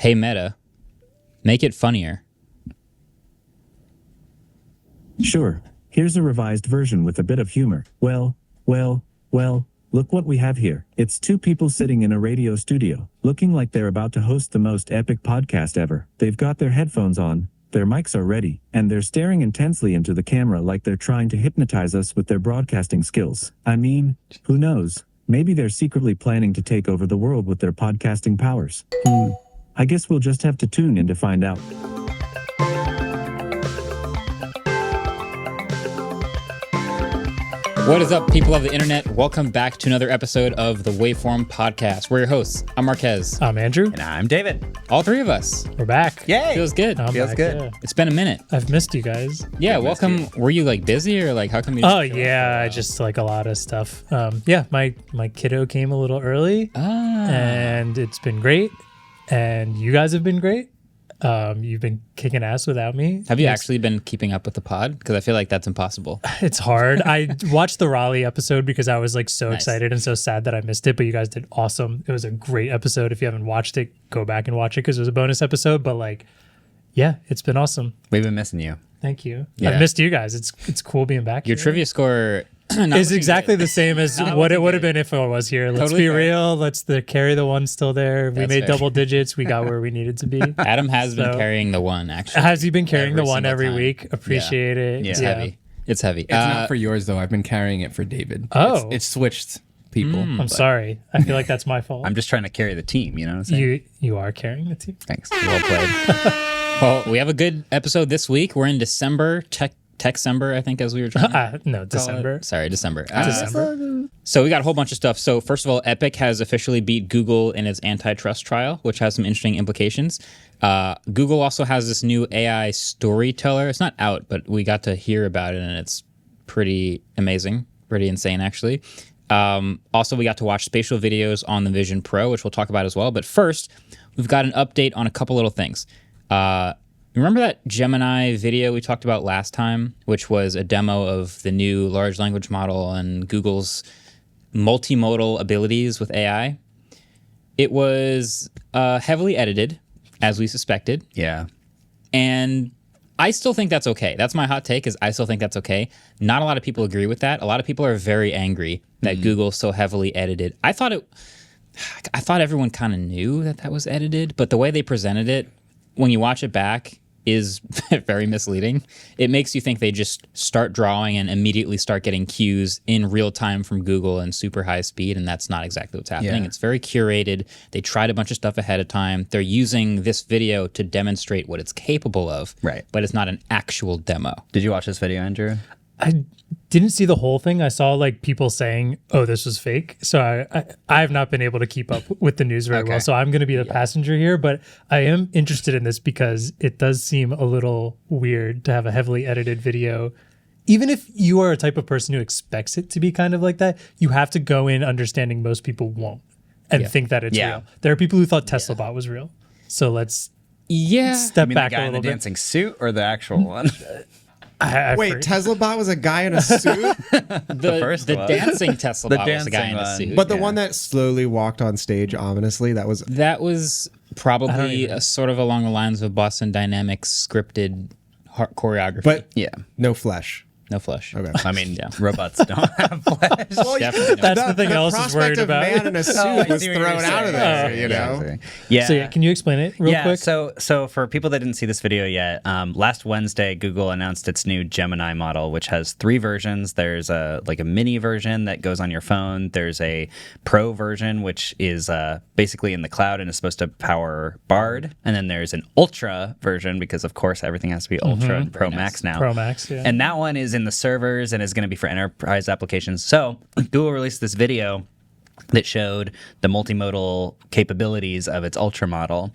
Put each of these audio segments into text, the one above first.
Hey Meta, make it funnier. Sure. Here's a revised version with a bit of humor. Well, look what we have here. It's two people sitting in a radio studio, looking like they're about to host the most epic podcast ever. They've got their headphones on, their mics are ready, and they're staring intensely into the camera like they're trying to hypnotize us with their broadcasting skills. I mean, who knows? Maybe they're secretly planning to take over the world with their podcasting powers. I guess we'll just have to tune in to find out. What is up, people of the internet? Welcome back to another episode of the Waveform podcast. We're your hosts. I'm Marques. I'm Andrew. And I'm David. All three of us. We're back. Yay! Feels good. Feels back, good. yeah. It's been a minute. I've missed you guys. Yeah, welcome. Were you like busy or like how come you? Oh yeah, just like a lot of stuff. My kiddo came a little early, and it's been great. And you guys have been great. You've been kicking ass without me. Have you actually been keeping up with the pod? Because I feel like that's impossible. It's hard. I watched the Raleigh episode because I was like so Nice. excited and so sad that I missed it. But you guys did awesome. It was a great episode. If you haven't watched it, go back and watch it because it was a bonus episode. But like, yeah, it's been awesome. We've been missing you. Thank you. Yeah. I've missed you guys. It's cool being back. Your here. trivia score is exactly the same as Not what it looking would have good. been if I was here. Let's Totally be fair. real. Let's carry the one still there. We That's made fair. double digits. We got where we needed to be. Adam has been So- carrying the one actually. Has he been carrying Every the one single every time. week? Appreciate it. Yeah. It's heavy. It's heavy. It's not for yours though. I've been carrying it for David. Oh. It's switched people. I'm sorry. I feel like that's my fault. I'm just trying to carry the team, you know what I'm saying? You are carrying the team. Thanks. Well played. Well, we have a good episode this week. We're in December. Techcember, I think, as we were trying to No, call it. December. Sorry, December. December. So we got a whole bunch of stuff. So first of all, Epic has officially beat Google in its antitrust trial, which has some interesting implications. Google also has this new AI storyteller. It's not out, but we got to hear about it, and it's pretty amazing, pretty insane, actually. Also, we got to watch spatial videos on the Vision Pro, which we'll talk about as well. But first, we've got an update on a couple little things. Remember that Gemini video we talked about last time, which was a demo of the new large language model and Google's multimodal abilities with AI? It was heavily edited, as we suspected, Yeah. and I still think that's okay. That's my hot take, is I still think that's okay. Not a lot of people agree with that. A lot of people are very angry that Google so heavily edited. I thought everyone kind of knew that was edited, but the way they presented it, when you watch it back, is very misleading. It makes you think they just start drawing and immediately start getting cues in real time from Google and super high speed, and that's not exactly what's happening. Yeah. It's very curated. They tried a bunch of stuff ahead of time. They're using this video to demonstrate what it's capable of, Right. but it's not an actual demo. Did you watch this video, Andrew? I didn't see the whole thing. I saw like people saying, "Oh, this was fake." So I have not been able to keep up with the news very well. So I'm going to be the passenger here, but I am interested in this because it does seem a little weird to have a heavily edited video. Even if you are a type of person who expects it to be kind of like that, you have to go in understanding most people won't and think that it's Yeah. real. There are people who thought Tesla bot was real. So let's Yeah. step I mean, back the a guy in the little bit. dancing suit or the actual one? I Wait, forget. Tesla bot was a guy in a suit, The first the one. dancing Tesla The bot was a guy in dancing a one. suit. but the Yeah. one that slowly walked on stage ominously, that was Probably sort of along the lines of Boston Dynamics scripted choreography. but Yeah. no flesh. no flesh. Okay. I mean, Yeah. robots don't have flesh. Definitely no. That's the thing I was prospect worried of about. man in a suit I was see what you're thrown out of saying. there, Oh, you know? Exactly. Yeah. So yeah, can you explain it real quick? So for people that didn't see this video yet, last Wednesday Google announced its new Gemini model, which has 3 versions. There's a mini version that goes on your phone. There's a Pro version, which is basically in the cloud and is supposed to power Bard. And then there's an Ultra version because of course everything has to be Ultra and Pro Max now. Pro Max, yeah. And that one is in the servers and is going to be for enterprise applications. So Google released this video that showed the multimodal capabilities of its Ultra model.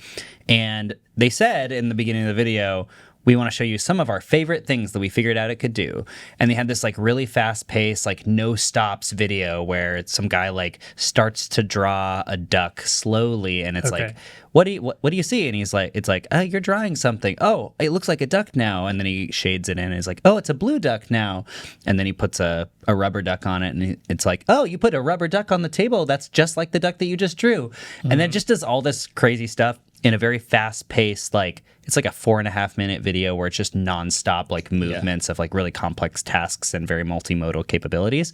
And they said in the beginning of the video, we want to show you some of our favorite things that we figured out it could do. And they had this like really fast paced, like no stops video where it's some guy like starts to draw a duck slowly. And it's Okay. like, what do you see? And he's like, it's like, you're drawing something. Oh, it looks like a duck now. And then he shades it in and he's like, oh, it's a blue duck now. And then he puts a rubber duck on it. And it's like, oh, you put a rubber duck on the table. That's just like the duck that you just drew. And then it just does all this crazy stuff. in a very fast paced, like it's like a 4.5 minute video where it's just nonstop like movements of like really complex tasks and very multimodal capabilities.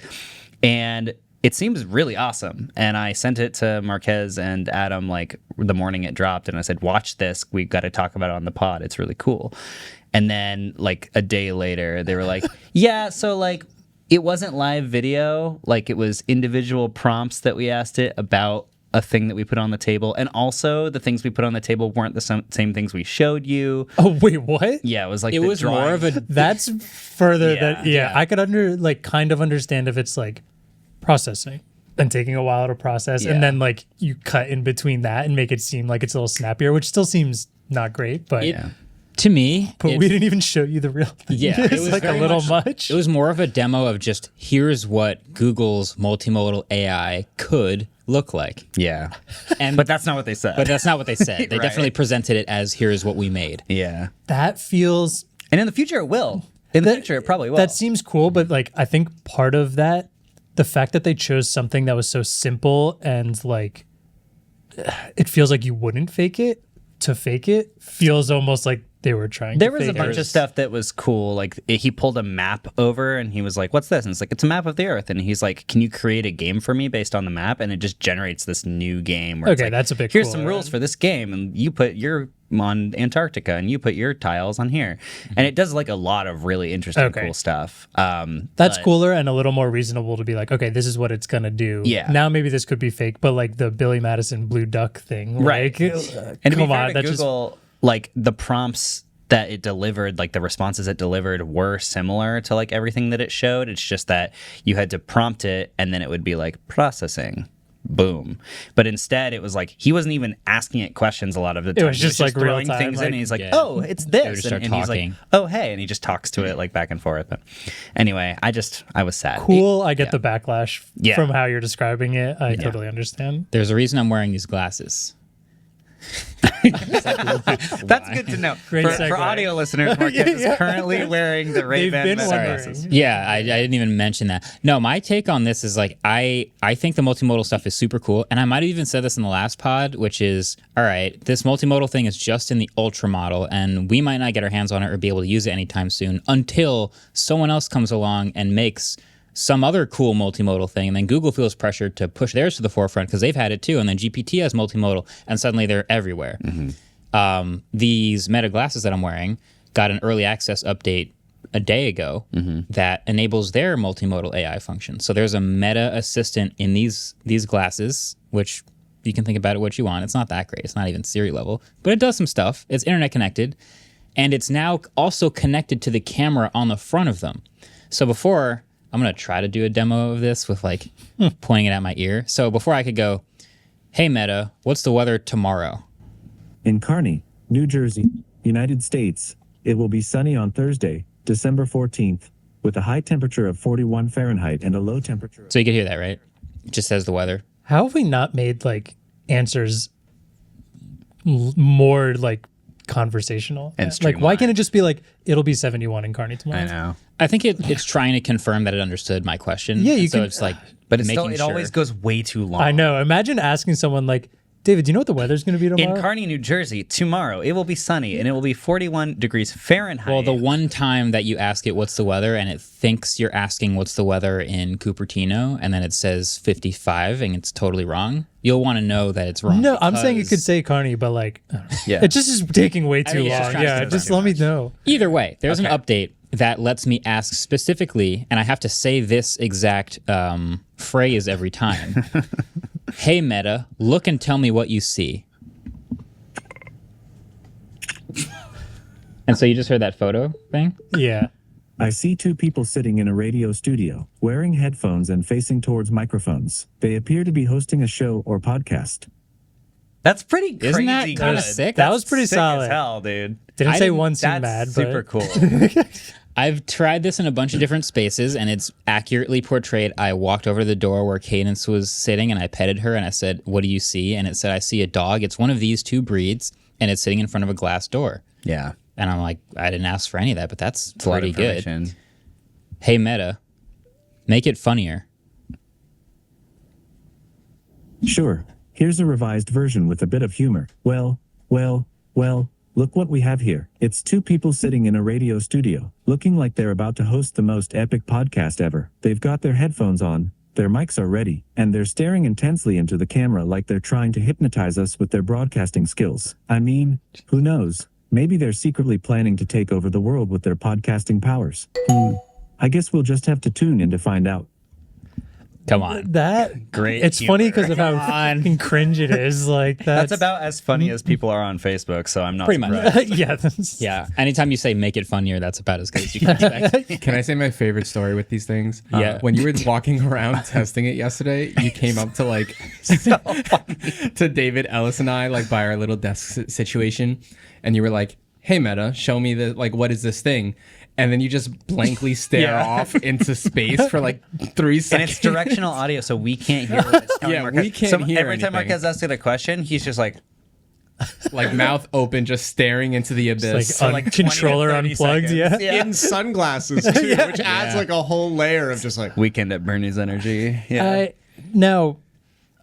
And it seems really awesome. And I sent it to Marques and Adam like the morning it dropped. And I said, watch this. We've got to talk about it on the pod. It's really cool. And then like a day later, they were like, yeah, so like it wasn't live video. Like it was individual prompts that we asked it about a thing that we put on the table. And also the things we put on the table weren't the same things we showed you. Oh, wait, what? Yeah, it was like It was more of a That's further Yeah. than, I could kind of understand if it's like processing and taking a while to process. Yeah. And then like you cut in between that and make it seem like it's a little snappier, which still seems not great, but to me. But we didn't even show you the real thing. Yeah, it It's was like a very little much. It was more of a demo of just here's what Google's multimodal AI could look like. Yeah. And But that's not what they said. but that's not what they said. They Right. definitely presented it as here's what we made. Yeah. That feels And in the future it will. In the future it probably will. That seems cool, but like I think part of that, the fact that they chose something that was so simple and like it feels like you wouldn't fake it to fake it feels almost like they were trying There to was a fake bunch it. of stuff that was cool. Like he pulled a map over and he was like, "What's this?" And it's like, "It's a map of the Earth." And he's like, "Can you create a game for me based on the map?" And it just generates this new game. Where it's Okay, like, that's a bit Here's cooler. some rules for this game, and you put your on Antarctica, and you put your tiles on here, and it does like a lot of really interesting, Okay. cool stuff. That's cooler and a little more reasonable to be like, okay, this is what it's gonna do. Yeah. Now maybe this could be fake, but like the Billy Madison blue duck thing, Right. Like, And to be come fair on, to that just Google, like the prompts that it delivered, like the responses it delivered were similar to like everything that it showed. It's just that you had to prompt it and then it would be like processing. Boom. But instead it was like he wasn't even asking it questions a lot of the time. was He just, like, real throwing time, things in like- and he's like, Yeah. oh, it's It would this. just start And he's like, talking. oh hey, and he just talks to it like back and forth. But anyway, I was sad. cool. I get the backlash Yeah. from how you're describing it. I totally understand. There's a reason I'm wearing these glasses. That's good to know. Great For segue. audio listeners, Marques is currently wearing the Ray-Ban been Meta wondering. glasses. Yeah, I didn't even mention that. No, my take on this is like I think the multimodal stuff is super cool, and I might have even said this in the last pod, which is all right. This multimodal thing is just in the ultra model, and we might not get our hands on it or be able to use it anytime soon until someone else comes along and makes some other cool multimodal thing, and then Google feels pressured to push theirs to the forefront because they've had it too, and then GPT has multimodal, and suddenly they're everywhere. These Meta glasses that I'm wearing got an early access update a day ago that enables their multimodal AI function. So there's a Meta assistant in these glasses, which you can think about it what you want. It's not that great. It's not even Siri level, but it does some stuff. It's internet connected, and it's now also connected to the camera on the front of them. So before, I'm going to try to do a demo of this with like pointing it at my ear. So before I could go, hey Meta, what's the weather tomorrow? In Kearney, New Jersey, United States, it will be sunny on Thursday, December 14th, with a high temperature of 41 Fahrenheit and a low temperature of So you could hear that, right? It just says the weather. How have we not made like answers more like conversational? And Like, why streamlined. can't it just be like, it'll be 71 in Kearney tomorrow? I know. I think it's trying to confirm that it understood my question. Yeah, you And so can- it's like, But it's making still, it sure. always goes way too long. I know. Imagine asking someone like, David, do you know what the weather's going to be tomorrow? In Kearney, New Jersey, tomorrow it will be sunny and it will be 41 degrees Fahrenheit. Well, the one time that you ask it what's the weather and it thinks you're asking what's the weather in Cupertino and then it says 55 and it's totally wrong, you'll want to know that it's wrong. No, I'm saying it could because say Kearney, but like, I don't know. Yeah. It just is taking way too think it's just long. trying to Yeah, do just too let me know. either way, there's Okay. an update that lets me ask specifically, and I have to say this exact phrase every time. Hey Meta, look and tell me what you see. And so you just heard that photo thing? Yeah. I see two people sitting in a radio studio, wearing headphones and facing towards microphones. They appear to be hosting a show or podcast. That's pretty crazy. Isn't that good. kinda sick? That was pretty Sick solid. as hell, dude. Didn't I say didn't- one seemed That's mad, super but cool. I've tried this in a bunch of different spaces, and it's accurately portrayed. I walked over to the door where Cadence was sitting, and I petted her, and I said, what do you see? And it said, I see a dog. It's one of these two breeds, and it's sitting in front of a glass door. Yeah. And I'm like, I didn't ask for any of that, but that's It's a lot of pretty good. information. Hey, Meta, make it funnier. Sure, here's a revised version with a bit of humor. Well, well, look what we have here. It's two people sitting in a radio studio, looking like they're about to host the most epic podcast ever. They've got their headphones on, their mics are ready, and they're staring intensely into the camera like they're trying to hypnotize us with their broadcasting skills. I mean, who knows? Maybe they're secretly planning to take over the world with their podcasting powers. I guess we'll just have to tune in to find out. Come on. That Great It's humor. funny because of how fucking cringe it is. Like That's about as funny as people are on Facebook, so I'm not Pretty much. surprised. yeah. that's- Yeah. Anytime you say make it funnier, that's about as good as you can expect. Can I say my favorite story with these things? Yeah. When you were walking around testing it yesterday, you came up to like to David, Ellis, and I like by our little desk situation, and you were like, "Hey, Meta, show me the like what is this thing?" And then you just blankly stare off into space for like 3 seconds. And it's directional audio, so we can't hear what it's telling Yeah, Marquez. we can't so hear every time anything. Marquez asks it a question, he's just like, like mouth open, just staring into the abyss. Like, like 20 to controller 30 unplugged. seconds. Yeah. In sunglasses too, which adds like a whole layer of just like weekend at Bernie's energy. Yeah. Now,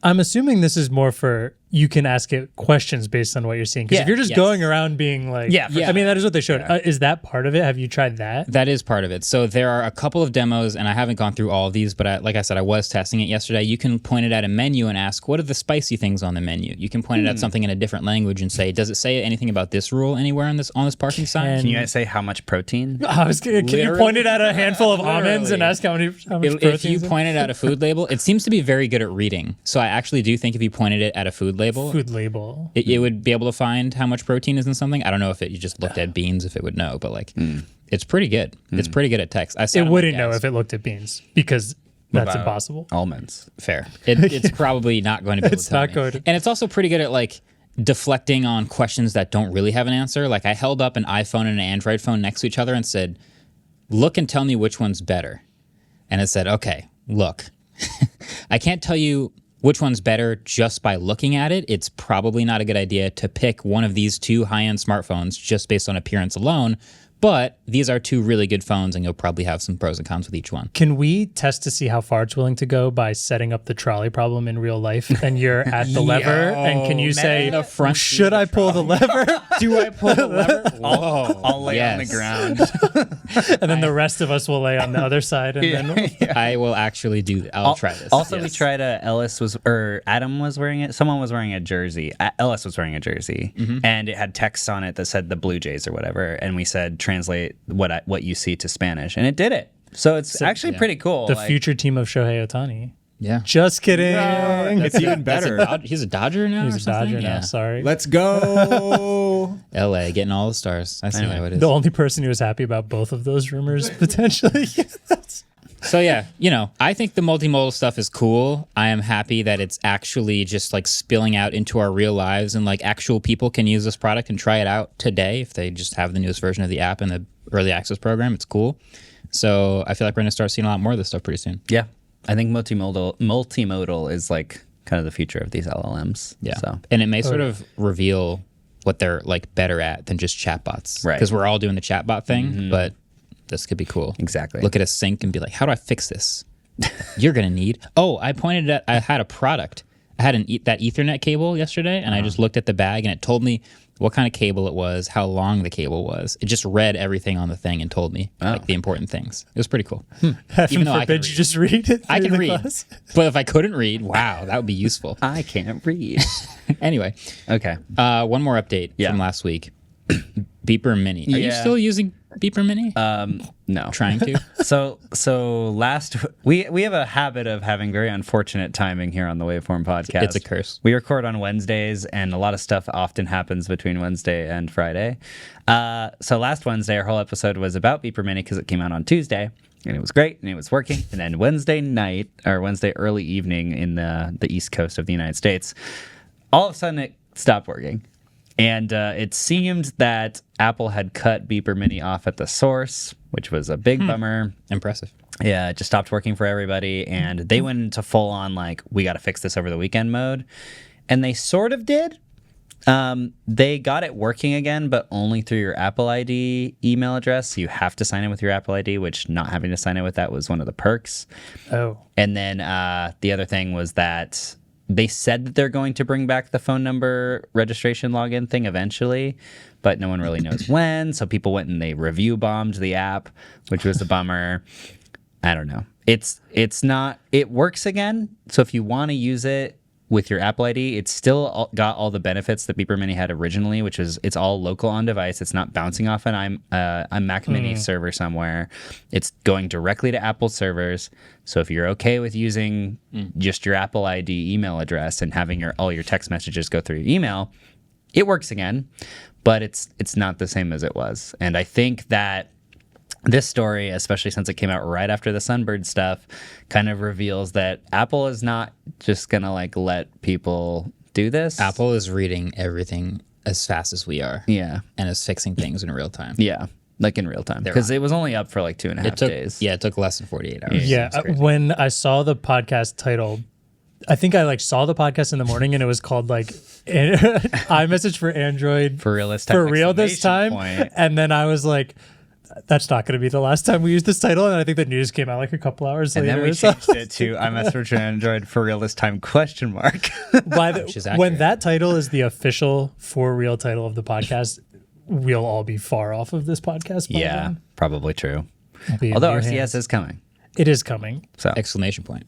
I'm assuming this is more for you can ask it questions based on what you're seeing. Because if Yeah, you're just yes. going around being like, Yeah, for I mean, that is what they showed. Is that part of it? Have you tried that? That is part of it. So there are a couple of demos, and I haven't gone through all of these, but like I said, I was testing it yesterday. You can point it at a menu and ask, what are the spicy things on the menu? You can point it at something in a different language and say, does it say anything about this rule anywhere on this parking sign? And- Can you guys say how much protein? I was can you point it at a handful of almonds and Literally. ask how much If protein you is in it? point it at a food label, it seems to be very good at reading. So I actually do think if you pointed it at a food label, Food label. it would be able to find how much protein is in something. I don't know if you just looked at beans, if it would know, but like it's pretty good. It's pretty good at text. I It wouldn't know if it looked at beans because that's about impossible. Almonds. Fair. It's probably not going to be able It's to tell not me. going to- And it's also pretty good at like deflecting on questions that don't really have an answer. Like I held up an iPhone and an Android phone next to each other and said, look and tell me which one's better. And it said, okay, look, I can't tell you which one's better just by looking at it. It's probably not a good idea to pick one of these two high-end smartphones just based on appearance alone. But these are two really good phones, and you'll probably have some pros and cons with each one. Can we test to see how far it's willing to go by setting up the trolley problem in real life? And you're at the lever, and can you say, the front seat should of I the pull the lever? Do I pull the lever? Whoa. I'll lay on the Yes. ground. And then the rest of us will lay on the other side. And then I will actually do. I'll try this. Also, we Yes. tried Adam was wearing it. Someone was wearing a jersey. Ellis was wearing a jersey, and it had text on it that said the Blue Jays or whatever. And we said, translate what you see to Spanish, and it did it. So it's actually pretty cool. the like- future team of Shohei Ohtani. Yeah. Just kidding. it's even better. He's a Dodger now. He's or a something? Dodger now. Yeah. Sorry. Let's go. LA getting all the stars. I see how it is. The only person who was happy about both of those rumors potentially. So yeah, I think the multimodal stuff is cool. I am happy that it's actually just like spilling out into our real lives, and like actual people can use this product and try it out today if they just have the newest version of the app and the early access program. It's cool. So I feel like we're gonna start seeing a lot more of this stuff pretty soon. Yeah, I think multimodal is like kind of the future of these LLMs. Yeah. So And it may sort of reveal what they're like better at than just chatbots. Right. Because we're all doing the chatbot thing, but this could be cool. Exactly. Look at a sink and be like, how do I fix this? You're going to need. Oh, I had a product. I had that Ethernet cable yesterday, and I just looked at the bag, and it told me what kind of cable it was, how long the cable was. It just read everything on the thing and told me like the important things. It was pretty cool. Heaven though I forbid can you just read it. I through can the read, class. but if I couldn't read, wow, that would be useful. I can't read. Anyway, Okay. one more update Yeah. from last week. Beeper Mini. Are you Yeah. still using Beeper Mini? No. Trying to? So last we have a habit of having very unfortunate timing here on the Waveform podcast. It's a curse. We record on Wednesdays, and a lot of stuff often happens between Wednesday and Friday. So last Wednesday, our whole episode was about Beeper Mini because it came out on Tuesday, and it was great, and it was working. And then Wednesday night, or Wednesday early evening in the East Coast of the United States, all of a sudden it stopped working. And it seemed that Apple had cut Beeper Mini off at the source, which was a big bummer. Impressive. Yeah, it just stopped working for everybody. And they went into full on, like, we got to fix this over the weekend mode. And they sort of did. They got it working again, but only through your Apple ID email address. You have to sign in with your Apple ID, which not having to sign in with that was one of the perks. Oh. And then the other thing was that they said that they're going to bring back the phone number registration login thing eventually, but no one really knows when. So people went and they review bombed the app, which was a bummer. I don't know. It's not, it works again. So if you want to use it with your Apple ID, it's still got all the benefits that Beeper Mini had originally, which is it's all local on device. It's not bouncing off an Mac Mini server somewhere. It's going directly to Apple servers. So if you're okay with using just your Apple ID email address and having all your text messages go through your email, it works again, but it's not the same as it was. And I think that this story, especially since it came out right after the Sunbird stuff, kind of reveals that Apple is not just going to like let people do this. Apple is reading everything as fast as we are. Yeah. And is fixing things in real time. Yeah. Like in real time. Because it was only up for like 2.5 days. Yeah, it took less than 48 hours. Yeah. When I saw the podcast title, I think I like saw the podcast in the morning and it was called like iMessage for Android For real this time. for real this time. Point. And then I was like, that's not going to be the last time we use this title. And I think the news came out like a couple hours And later. then we changed it to iMessage for Android for real this time ? Which is When accurate. that title is the official for real title of the podcast, we'll all be far off of this podcast. By Yeah, then. probably true. It'll be in Although your RCS hands. is coming. It is coming. So, Exclamation point.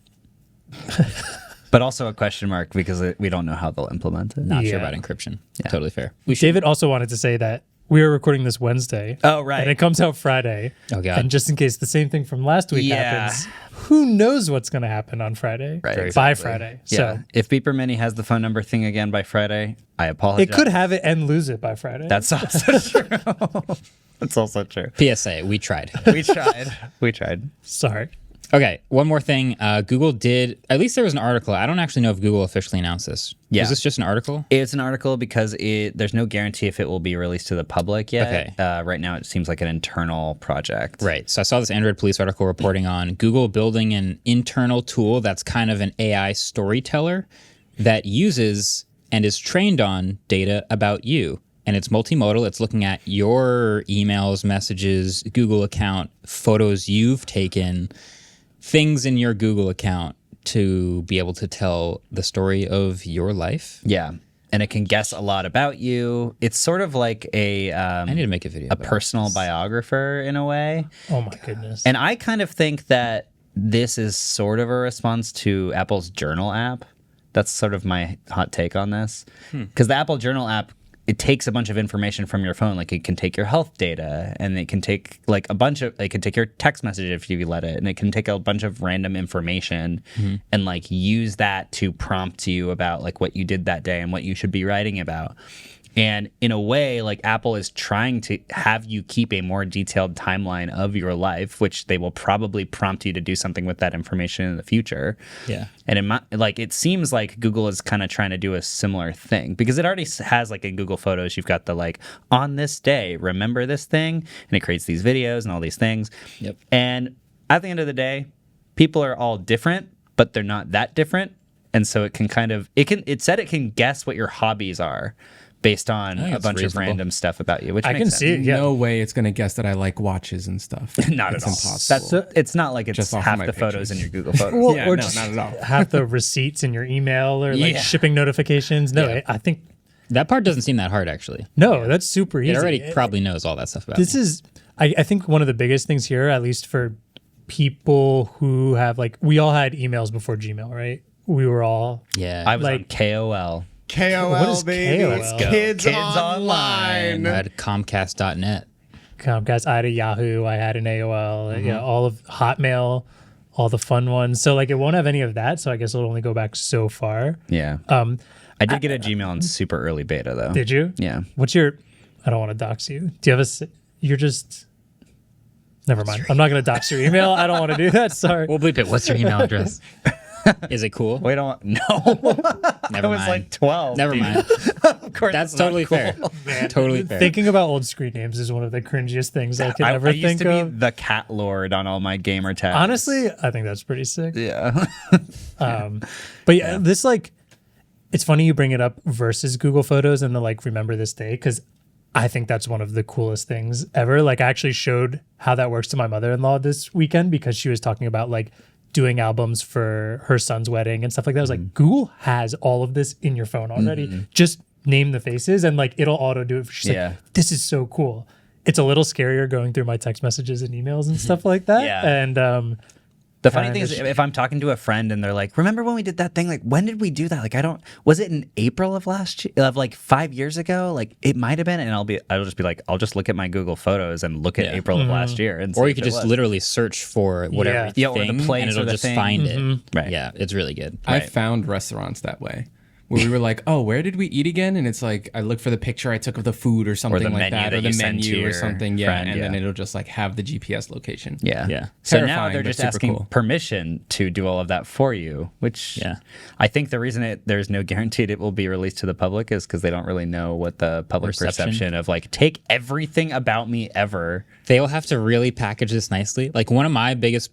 but also a question mark because we don't know how they'll implement it. Not Yeah. sure about encryption. Totally fair. David also wanted to say that we are recording this Wednesday. Oh, right. And it comes out Friday. Oh, God. And just in case the same thing from last week Yeah. happens, who knows what's going to happen on Friday? Right, By exactly. Friday. Yeah. So If Beeper Mini has the phone number thing again by Friday, I apologize. it could have it and lose it by Friday. That's also true. That's also true. PSA, we tried. We tried. We tried. Sorry. Okay, one more thing. Google did, at least there was an article. I don't actually know if Google officially announced this. Yeah. Is this just an article? It's an article because there's no guarantee if it will be released to the public yet. Okay. Right now, it seems like an internal project. Right. So I saw this Android Police article reporting on Google building an internal tool that's kind of an AI storyteller that uses and is trained on data about you. And it's multimodal. It's looking at your emails, messages, Google account, photos you've taken, things in your Google account to be able to tell the story of your life. Yeah. And it can guess a lot about you. It's sort of like I need to make a video. a about personal this. biographer in a way. Oh my goodness. And I kind of think that this is sort of a response to Apple's Journal app. That's sort of my hot take on this. Because the Apple Journal app, it takes a bunch of information from your phone. Like it can take your health data and it can take like it can take your text message if you let it. And it can take a bunch of random information and like use that to prompt you about like what you did that day and what you should be writing about. And in a way, like Apple is trying to have you keep a more detailed timeline of your life, which they will probably prompt you to do something with that information in the future. Yeah. And it seems like Google is kind of trying to do a similar thing because it already has like in Google Photos, you've got the like on this day, remember this thing, and it creates these videos and all these things. Yep. And at the end of the day, people are all different, but they're not that different. And so it can it said it can guess what your hobbies are based on a that's bunch of reasonable. random stuff about you, which I makes can sense. see it. Yeah. No way it's gonna guess that I like watches and stuff. Not it's at all. impossible. It's not like it's Just off of half my the photos pictures. in your Google Photos. Well, Yeah, or no, just not at all. have the receipts in your email or like Yeah. shipping notifications. No, Yeah. I think That part doesn't seem that hard, actually. no, that's super easy. It already probably knows all that stuff about This me. is, I think one of the biggest things here, at least for people who have like, we all had emails before Gmail, right? We were all, Yeah. I was on like- KOL. KOL, What is baby. KOL? It's Let's go. Kids, Kids online. I had Comcast.net. Comcast, I had a Yahoo, I had an AOL, yeah, all of Hotmail, all the fun ones. So like it won't have any of that. So I guess it'll only go back so far. Yeah. I did get a Gmail in super early beta though. Did you? Yeah. What's your, I don't want to dox you. Do you have you're just, never mind. I'm not going to dox your email. I don't want to do that. Sorry. We'll bleep it. What's your email address? Is it cool? Wait, no. Never I was mind. like 12. Never dude. mind. Of course, That's it's not totally cool. fair. Totally fair. Thinking about old screen names is one of the cringiest things I can I ever used think to be of. the cat lord on all my gamer tags. Honestly, I think that's pretty sick. Yeah. But yeah, this like, it's funny you bring it up versus Google Photos and the like, remember this day, because I think that's one of the coolest things ever. Like I actually showed how that works to my mother-in-law this weekend because she was talking about like doing albums for her son's wedding and stuff like that. I was like, Google has all of this in your phone already. Just name the faces and like it'll auto do it. She's like, this is so cool. It's a little scarier going through my text messages and emails and stuff like that. Yeah. And the funny thing is, if I'm talking to a friend and they're like, remember when we did that thing? Like, when did we do that? Like, was it in April of last year, of like 5 years ago? Like, it might have been. And I'll just be like, I'll just look at my Google Photos and look at April of last year. And or you could just literally search for whatever Yeah, thing, or the place and it'll or the just thing. find it. Right. Yeah, it's really good. I found restaurants that way. Where we were like, oh, where did we eat again? And it's like, I look for the picture I took of the food or something the like menu that, or that the you sent to menu or your something. Yeah. friend, And then yeah. it'll just like have the GPS location. Yeah. Yeah. So now Terrifying, they're but just super asking cool. permission to do all of that for you, which I think the reason there's no guaranteed it will be released to the public is because they don't really know what the public perception of like, take everything about me ever. They will have to really package this nicely. Like one of my biggest,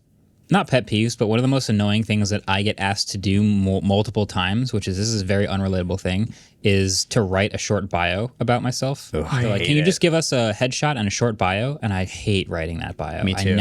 not pet peeves, but one of the most annoying things that I get asked to do multiple times, which is this is a very unrelatable thing, is to write a short bio about myself. They're like, can you just give us a headshot and a short bio? And I hate writing that bio. Me too.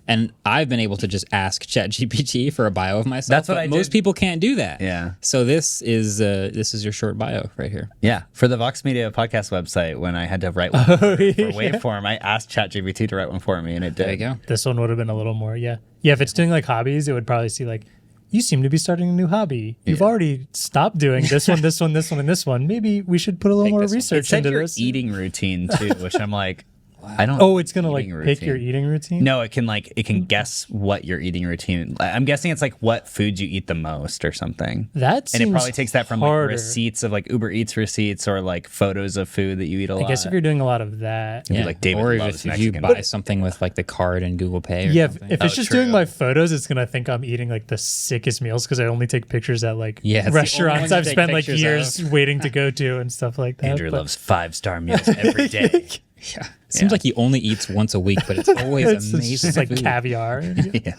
And I've been able to just ask ChatGPT for a bio of myself. That's what but I most did. people can't do that. Yeah. So this is your short bio right here. Yeah. For the Vox Media podcast website, when I had to write one for Waveform, I asked ChatGPT to write one for me, and it did. There you go. this one would have been a little more, Yeah, if it's doing like hobbies, it would probably see like, you seem to be starting a new hobby. You've already stopped doing this one, this one, this one, and this one. Maybe we should put a little more this one. It research said into your this. eating routine too, which I'm like, I don't. Oh, it's gonna like eating pick your routine. eating routine. No, it can guess what your eating routine. I'm guessing it's like what foods you eat the most or something. That And it seems probably takes that from like harder. receipts of like Uber Eats receipts or like photos of food that you eat a lot. I guess if you're doing a lot of that. Be like David or loves if you Mexican buy food. something with like the card and Google Pay or Yeah, something. if it's just true. doing my photos, it's gonna think I'm eating like the sickest meals because I only take pictures at like Yeah, it's the only restaurants ones you I've take spent like pictures years waiting to go to and stuff like that. Andrew but loves 5-star meals every day. Yeah. Seems like he only eats once a week, but it's always it's amazing. just like food. caviar. Yeah.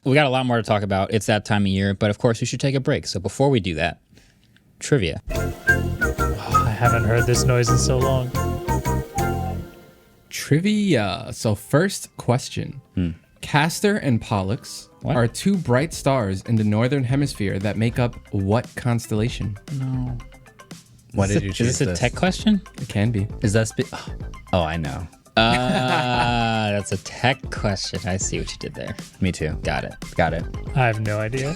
We got a lot more to talk about. It's that time of year, but of course we should take a break. So before we do that, trivia. I haven't heard this noise in so long. Trivia. So first question. Castor and Pollux What? are two bright stars in the northern hemisphere that make up what constellation? Why did you choose Is this a tech question? It can be. Is that Oh, I know. That's a tech question. I see what you did there. Me too. Got it. Got it. I have no idea.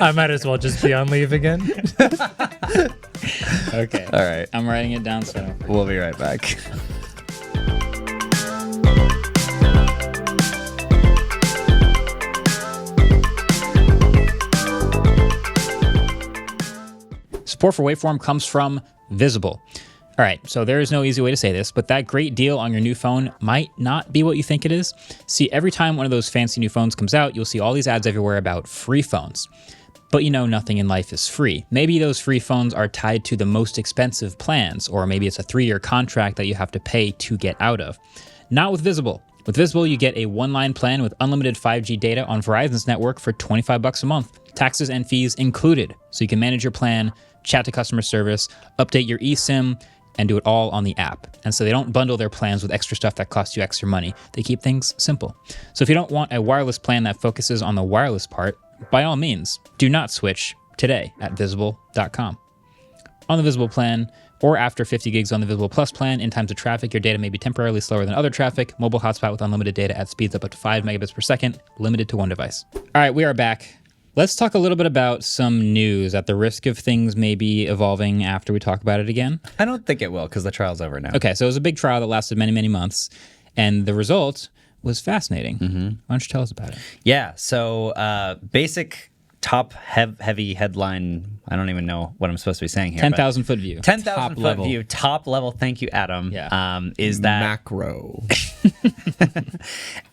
I might as well just be on leave again. Okay. All right. I'm writing it down so I don't We'll be right back. Support for Waveform comes from Visible. All right, so there is no easy way to say this, but that great deal on your new phone might not be what you think it is. See, every time one of those fancy new phones comes out, you'll see all these ads everywhere about free phones. But you know, nothing in life is free. Maybe those free phones are tied to the most expensive plans, or maybe it's a 3-year contract that you have to pay to get out of. Not with Visible. With Visible, you get a one-line plan with unlimited 5G data on Verizon's network for $25 a month, taxes and fees included, so you can manage your plan, chat to customer service, update your eSIM, and do it all on the app. And so they don't bundle their plans with extra stuff that costs you extra money. They keep things simple. So if you don't want a wireless plan that focuses on the wireless part, by all means, do not switch today at visible.com. On the Visible plan, or after 50 gigs on the Visible Plus plan, in times of traffic, your data may be temporarily slower than other traffic. Mobile hotspot with unlimited data at speeds up to 5 megabits per second, limited to one device. All right, we are back. Let's talk a little bit about some news at the risk of things maybe evolving after we talk about it again. I don't think it will because the trial's over now. Okay, so it was a big trial that lasted many, many months, and the result was fascinating. Why don't you tell us about it? Yeah. So basic top heavy headline. I don't even know what I'm supposed to be saying here. 10,000 foot view. 10,000 Top foot level. view, top level. Thank you, Adam. Yeah. Is that Macro.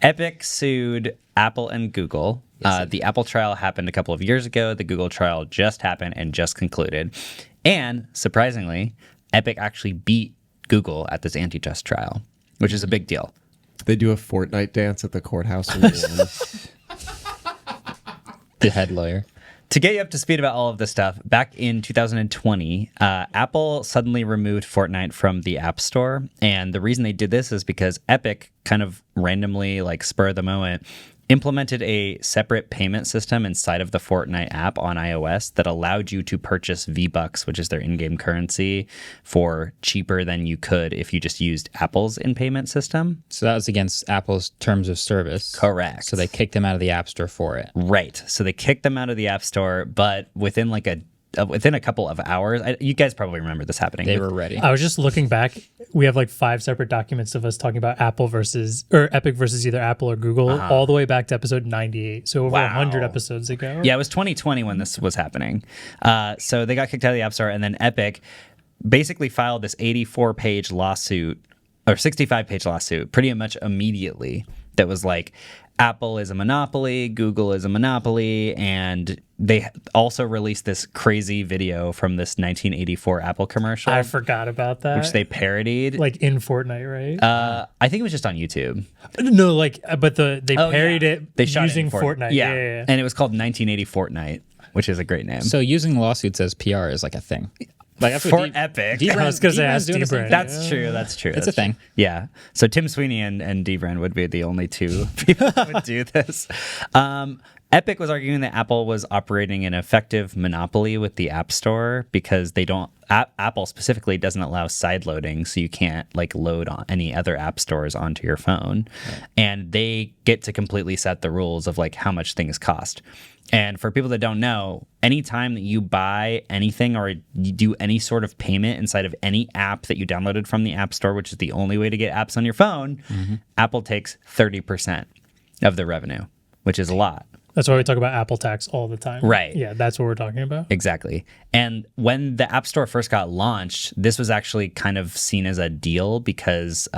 Epic sued Apple and Google. The Apple trial happened a couple of years ago. The Google trial just happened and just concluded. And surprisingly, Epic actually beat Google at this antitrust trial, which is a big deal. They do a Fortnite dance at the courthouse. When they win. The head lawyer. To get you up to speed about all of this stuff, back in 2020, Apple suddenly removed Fortnite from the App Store. And the reason they did this is because Epic kind of randomly, like spur of the moment, implemented a separate payment system inside of the Fortnite app on iOS that allowed you to purchase V-Bucks, which is their in-game currency, for cheaper than you could if you just used Apple's in-payment system. So that was against Apple's terms of service. Correct. So they kicked them out of the App Store for it. Right. So they kicked them out of the App Store, but within a couple of hours, you guys probably remember this happening. They were ready. I was just looking back. We have like 5 separate documents of us talking about Epic versus either Apple or Google, all the way back to episode 98. So over 100 episodes ago. Yeah, it was 2020 when this was happening. So they got kicked out of the App Store, and then Epic basically filed this 84-page lawsuit, or 65-page lawsuit, pretty much immediately, that was like, Apple is a monopoly, Google is a monopoly, and they also released this crazy video from this 1984 Apple commercial. I forgot about that. Which they parodied. Like in Fortnite, right? I think it was just on YouTube. No, but they parodied it They shot using it in Fortnite. Yeah. And it was called 1980 Fortnite, which is a great name. So using lawsuits as PR is like a thing. Like that's For what Epic. I was going to ask doing the same Dbrand. thing. That's true. It's a thing. Yeah. So Tim Sweeney and Dbrand would be the only two people that would do this. Epic was arguing that Apple was operating an effective monopoly with the App Store because they don't. Apple specifically doesn't allow side loading, so you can't like load on any other app stores onto your phone, and they get to completely set the rules of like how much things cost. And for people that don't know, anytime that you buy anything or you do any sort of payment inside of any app that you downloaded from the App Store, which is the only way to get apps on your phone, Apple takes 30% of the revenue, which is a lot. That's why we talk about Apple tax all the time. Right. Yeah, that's what we're talking about. Exactly. And when the App Store first got launched, this was actually kind of seen as a deal because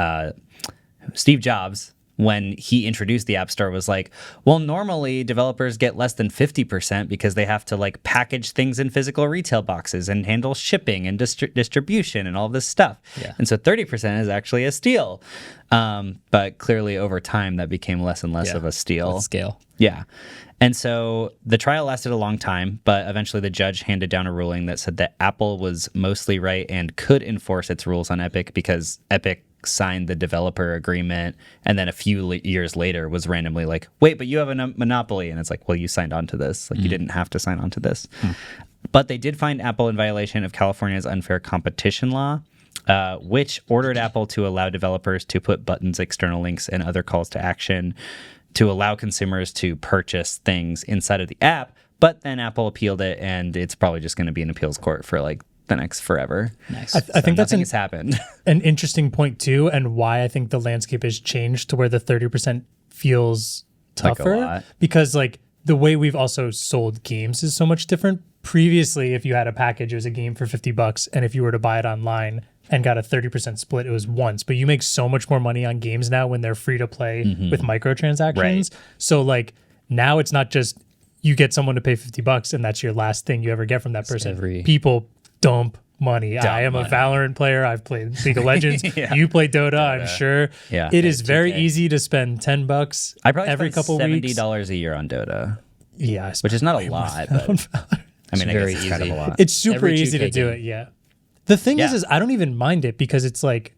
Steve Jobs, when he introduced the App Store, was like, well, normally developers get less than 50% because they have to like package things in physical retail boxes and handle shipping and distribution and all this stuff. Yeah. And so 30% is actually a steal. But clearly over time that became less and less of a steal. With scale. Yeah. And so the trial lasted a long time, but eventually the judge handed down a ruling that said that Apple was mostly right and could enforce its rules on Epic because Epic signed the developer agreement and then a few years later was randomly like, wait, but you have a monopoly. And it's like, well, you signed on to this. Like you didn't have to sign on to this. But they did find Apple in violation of California's unfair competition law, which ordered Apple to allow developers to put buttons, external links, and other calls to action to allow consumers to purchase things inside of the app. But then Apple appealed it, and it's probably just going to be in appeals court for like the next forever. Nice. I think that's nothing has happened. an interesting point too, and why I think the landscape has changed to where the 30% feels Like a tougher lot. because like the way we've also sold games is so much different. Previously, if you had a package, it was a game for $50, and if you were to buy it online and got a 30% split, it was once. But you make so much more money on games now when they're free to play with microtransactions. Right. So like now it's not just you get someone to pay $50 and that's your last thing you ever get from that person. People dump money. I am a Valorant player. I've played League of Legends. You play Dota, I'm sure. Yeah. It is very easy to spend $10 I probably every spend couple weeks. $70 a year on Dota, Yeah, which is not a lot, but I mean, I very guess it's kind of easy. a lot. it's super Every easy to 2K do game. it. Yeah. The thing Yeah. is I don't even mind it because it's like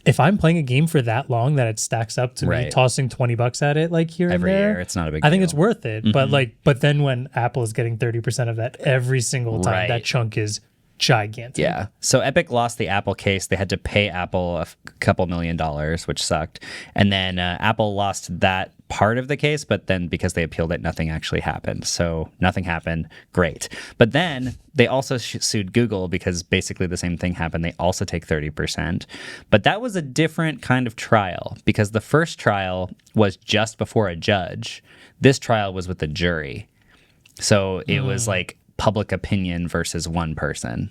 if I'm playing a game for that long that it stacks up to me Right. tossing $20 at it like here Every and there, year, it's not a big I think deal. it's worth it. But then when Apple is getting 30% of that every single time, Right. that chunk is gigantic. Yeah. So Epic lost the Apple case. They had to pay Apple a couple $1 million, which sucked. And then Apple lost that part of the case, but then because they appealed it, nothing actually happened. So nothing happened. Great. But then they also sued Google because basically the same thing happened. They also take 30%. But that was a different kind of trial because the first trial was just before a judge. This trial was with a jury. So it was like public opinion versus one person.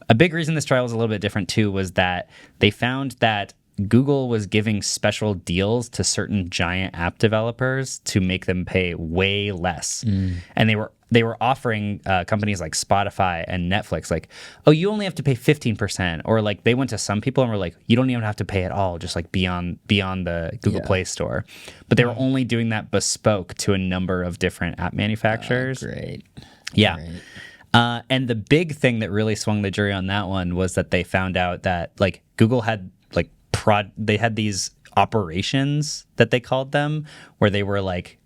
A big reason this trial was a little bit different too was that they found that Google was giving special deals to certain giant app developers to make them pay way less. And they were offering companies like Spotify and Netflix like, oh, you only have to pay 15%. Or like they went to some people and were like, you don't even have to pay at all, just like beyond the Google Play Store. But they were only doing that bespoke to a number of different app manufacturers. Great. Yeah. Great. And the big thing that really swung the jury on that one was that they found out that like Google had like they had these operations that they called them where they were like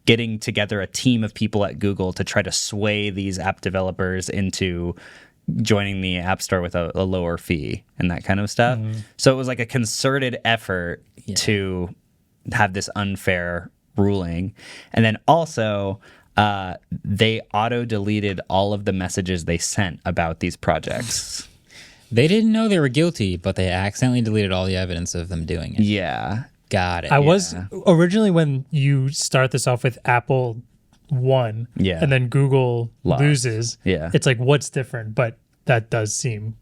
getting together a team of people at Google to try to sway these app developers into joining the App Store with a lower fee and that kind of stuff. So it was like a concerted effort to have this unfair ruling. And then also, they auto-deleted all of the messages they sent about these projects. They didn't know they were guilty, but they accidentally deleted all the evidence of them doing it. Yeah. Got it. I was originally, when you start this off with Apple won, and then Google loses, it's like, what's different? But that does seem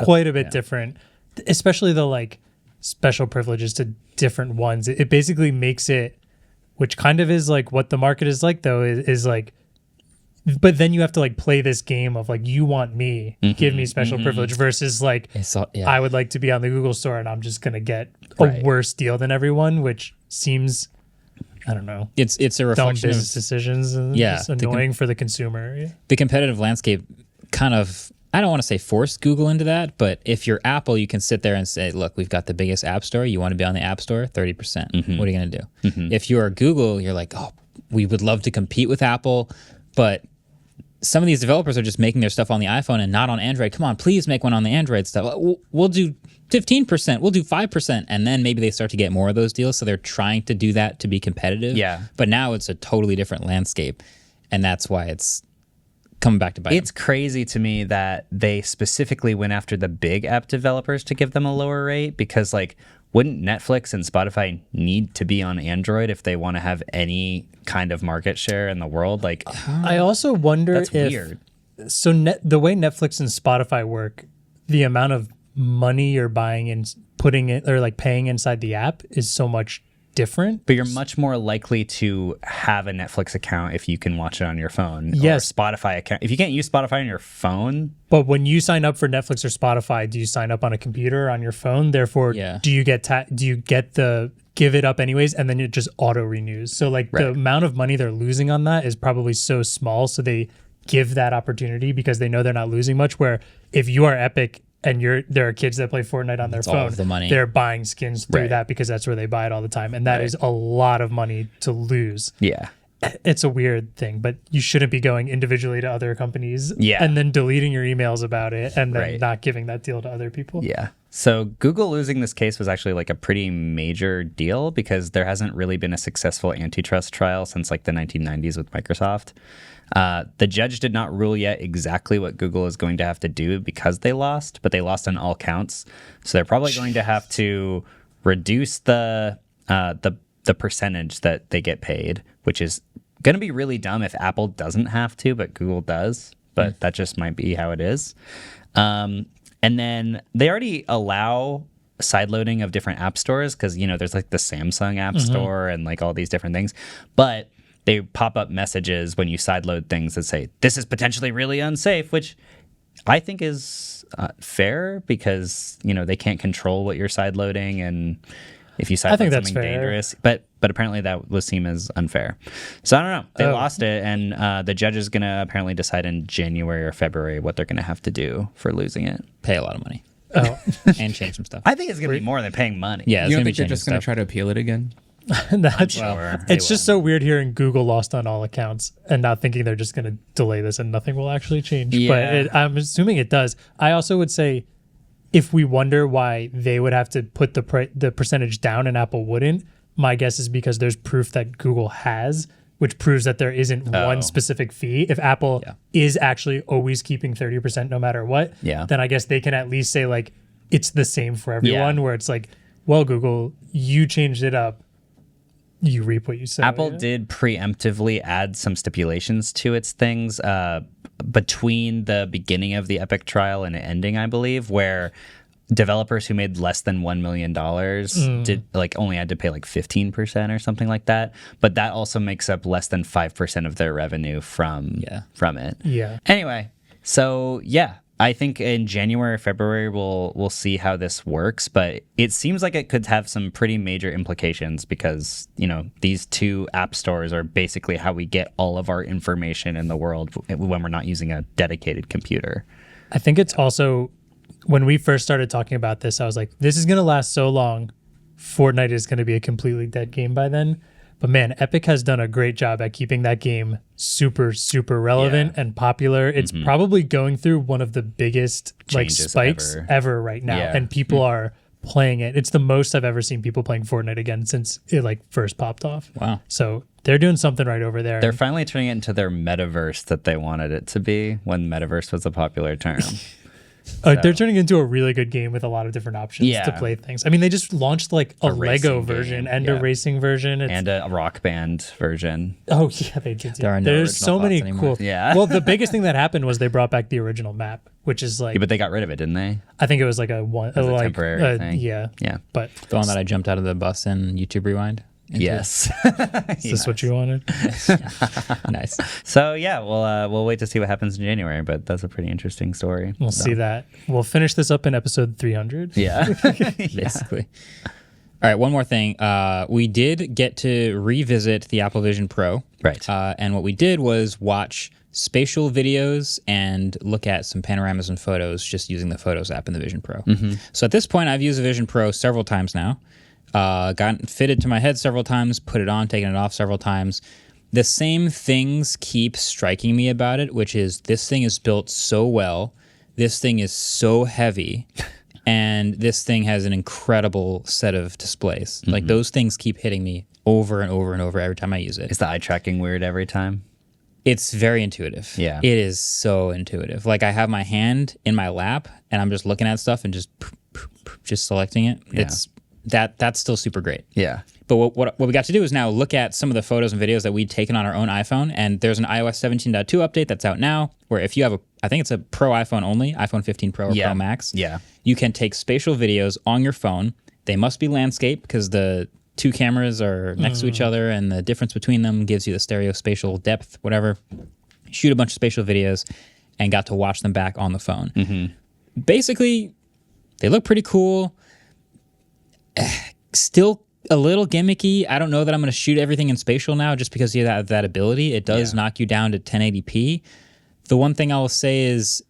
quite a bit different, especially the like special privileges to different ones. It basically makes it, which kind of is like what the market is like, though, is like, but then you have to like play this game of like, you want me, give me special privilege versus like, I would like to be on the Google store and I'm just going to get a worse deal than everyone, which seems, I don't know. It's a dumb reflection business of decisions and just annoying for the consumer. the competitive landscape. Kind of, I don't want to say forced Google into that, but if you're Apple, you can sit there and say, look, we've got the biggest app store. You want to be on the app store? 30%. What are you going to do? If you are Google, you're like, oh, we would love to compete with Apple, but some of these developers are just making their stuff on the iPhone and not on Android. Come on, please make one on the Android stuff. We'll do 15%, we'll do 5%, and then maybe they start to get more of those deals. So they're trying to do that to be competitive. Yeah. But now it's a totally different landscape, and that's why it's coming back to bite It's crazy to me that they specifically went after the big app developers to give them a lower rate, because like, wouldn't Netflix and Spotify need to be on Android if they want to have any kind of market share in the world? Like, I also wonder that's if weird. So the way Netflix and Spotify work, the amount of money you're buying and putting it or like paying inside the app is so much different. But you're much more likely to have a Netflix account if you can watch it on your phone. Yes. Or Spotify account. If you can't use Spotify on your phone. But when you sign up for Netflix or Spotify, do you sign up on a computer or on your phone? Therefore, do you get the give it up anyways, and then it just auto renews? So like the amount of money they're losing on that is probably so small. So they give that opportunity because they know they're not losing much. Where if you are Epic and there are kids that play Fortnite on their phone, all of the money. They're buying skins through that because that's where they buy it all the time. And that is a lot of money to lose. Yeah. It's a weird thing, but you shouldn't be going individually to other companies and then deleting your emails about it and then not giving that deal to other people. Yeah. So Google losing this case was actually like a pretty major deal because there hasn't really been a successful antitrust trial since like the 1990s with Microsoft. The judge did not rule yet exactly what Google is going to have to do because they lost, but they lost on all counts. So they're probably going to have to reduce the percentage that they get paid, which is going to be really dumb if Apple doesn't have to, but Google does. But that just might be how it is. And then they already allow sideloading of different app stores because, you know, there's like the Samsung app store and like all these different things. But they pop up messages when you sideload things that say, this is potentially really unsafe, which I think is fair because, you know, they can't control what you're sideloading. And if you sideload something dangerous, but apparently that was seen as unfair. So I don't know. They lost it. And the judge is going to apparently decide in January or February what they're going to have to do for losing it. Pay a lot of money. And change some stuff. I think it's going to be more than paying money. Yeah, it's You don't gonna be think they're changing just going to stuff. try to appeal it again? It's just so weird hearing Google lost on all accounts and not thinking they're just going to delay this and nothing will actually change. Yeah. But I'm assuming it does. I also would say if we wonder why they would have to put the percentage down and Apple wouldn't, my guess is because there's proof that Google has, which proves that there isn't one specific fee. If Apple is actually always keeping 30% no matter what, then I guess they can at least say like it's the same for everyone, where it's like, well, Google, you changed it up. You reap what you sow. Apple did preemptively add some stipulations to its things between the beginning of the Epic trial and ending, I believe, where developers who made less than $1 million did like only had to pay like 15% or something like that. But that also makes up less than 5% of their revenue from it. Yeah. Anyway, so I think in January or February we'll see how this works, but it seems like it could have some pretty major implications because, you know, these two app stores are basically how we get all of our information in the world when we're not using a dedicated computer. I think it's also, when we first started talking about this, I was like, this is going to last so long. Fortnite is going to be a completely dead game by then. But man, Epic has done a great job at keeping that game super, super relevant and popular. It's probably going through one of the biggest like Changes spikes ever right now. Yeah. And people are playing it. It's the most I've ever seen people playing Fortnite again since it like first popped off. Wow. So they're doing something right over there. They're finally turning it into their metaverse that they wanted it to be when metaverse was a popular term. They're turning into a really good game with a lot of different options Yeah. to play things. I mean, they just launched like a Lego racing version game, and yeah. a racing version. It's, And a rock band version. oh yeah, they did. There are no There's original so many thoughts anymore. cool. Yeah. Well, the biggest thing that happened was they brought back the original map, which is like Yeah, but they got rid of it, didn't they? I think it was like a one was a like temporary thing. Yeah, Yeah. But The one that I jumped out of the bus in YouTube Rewind. into? Yes. is this what you wanted? Nice. So yeah, we'll wait to see what happens in January, but that's a pretty interesting story. We'll see that. We'll finish this up in episode 300. Yeah. Basically. All right, one more thing. We did get to revisit the Apple Vision Pro. Right. And what we did was watch spatial videos and look at some panoramas and photos just using the Photos app in the Vision Pro. So at this point, I've used the Vision Pro several times now. Gotten fitted to my head several times, put it on, taken it off several times. The same things keep striking me about it, which is this thing is built so well. This thing is so heavy. And this thing has an incredible set of displays. Like those things keep hitting me over and over and over every time I use it. Is the eye tracking weird every time? It's very intuitive. Yeah. It is so intuitive. Like I have my hand in my lap and I'm just looking at stuff and just selecting it. Yeah. It's that's still super great. Yeah. But what we got to do is now look at some of the photos and videos that we'd taken on our own iPhone. And there's an iOS 17.2 update that's out now where if you have I think it's a Pro iPhone only, iPhone 15 Pro or Pro Max. Yeah. You can take spatial videos on your phone. They must be landscape because the two cameras are next to each other and the difference between them gives you the stereo spatial depth, whatever. Shoot a bunch of spatial videos and got to watch them back on the phone. Basically, they look pretty cool. Still a little gimmicky. I don't know that I'm going to shoot everything in spatial now just because you have that ability. It does knock you down to 1080p. The one thing I will say is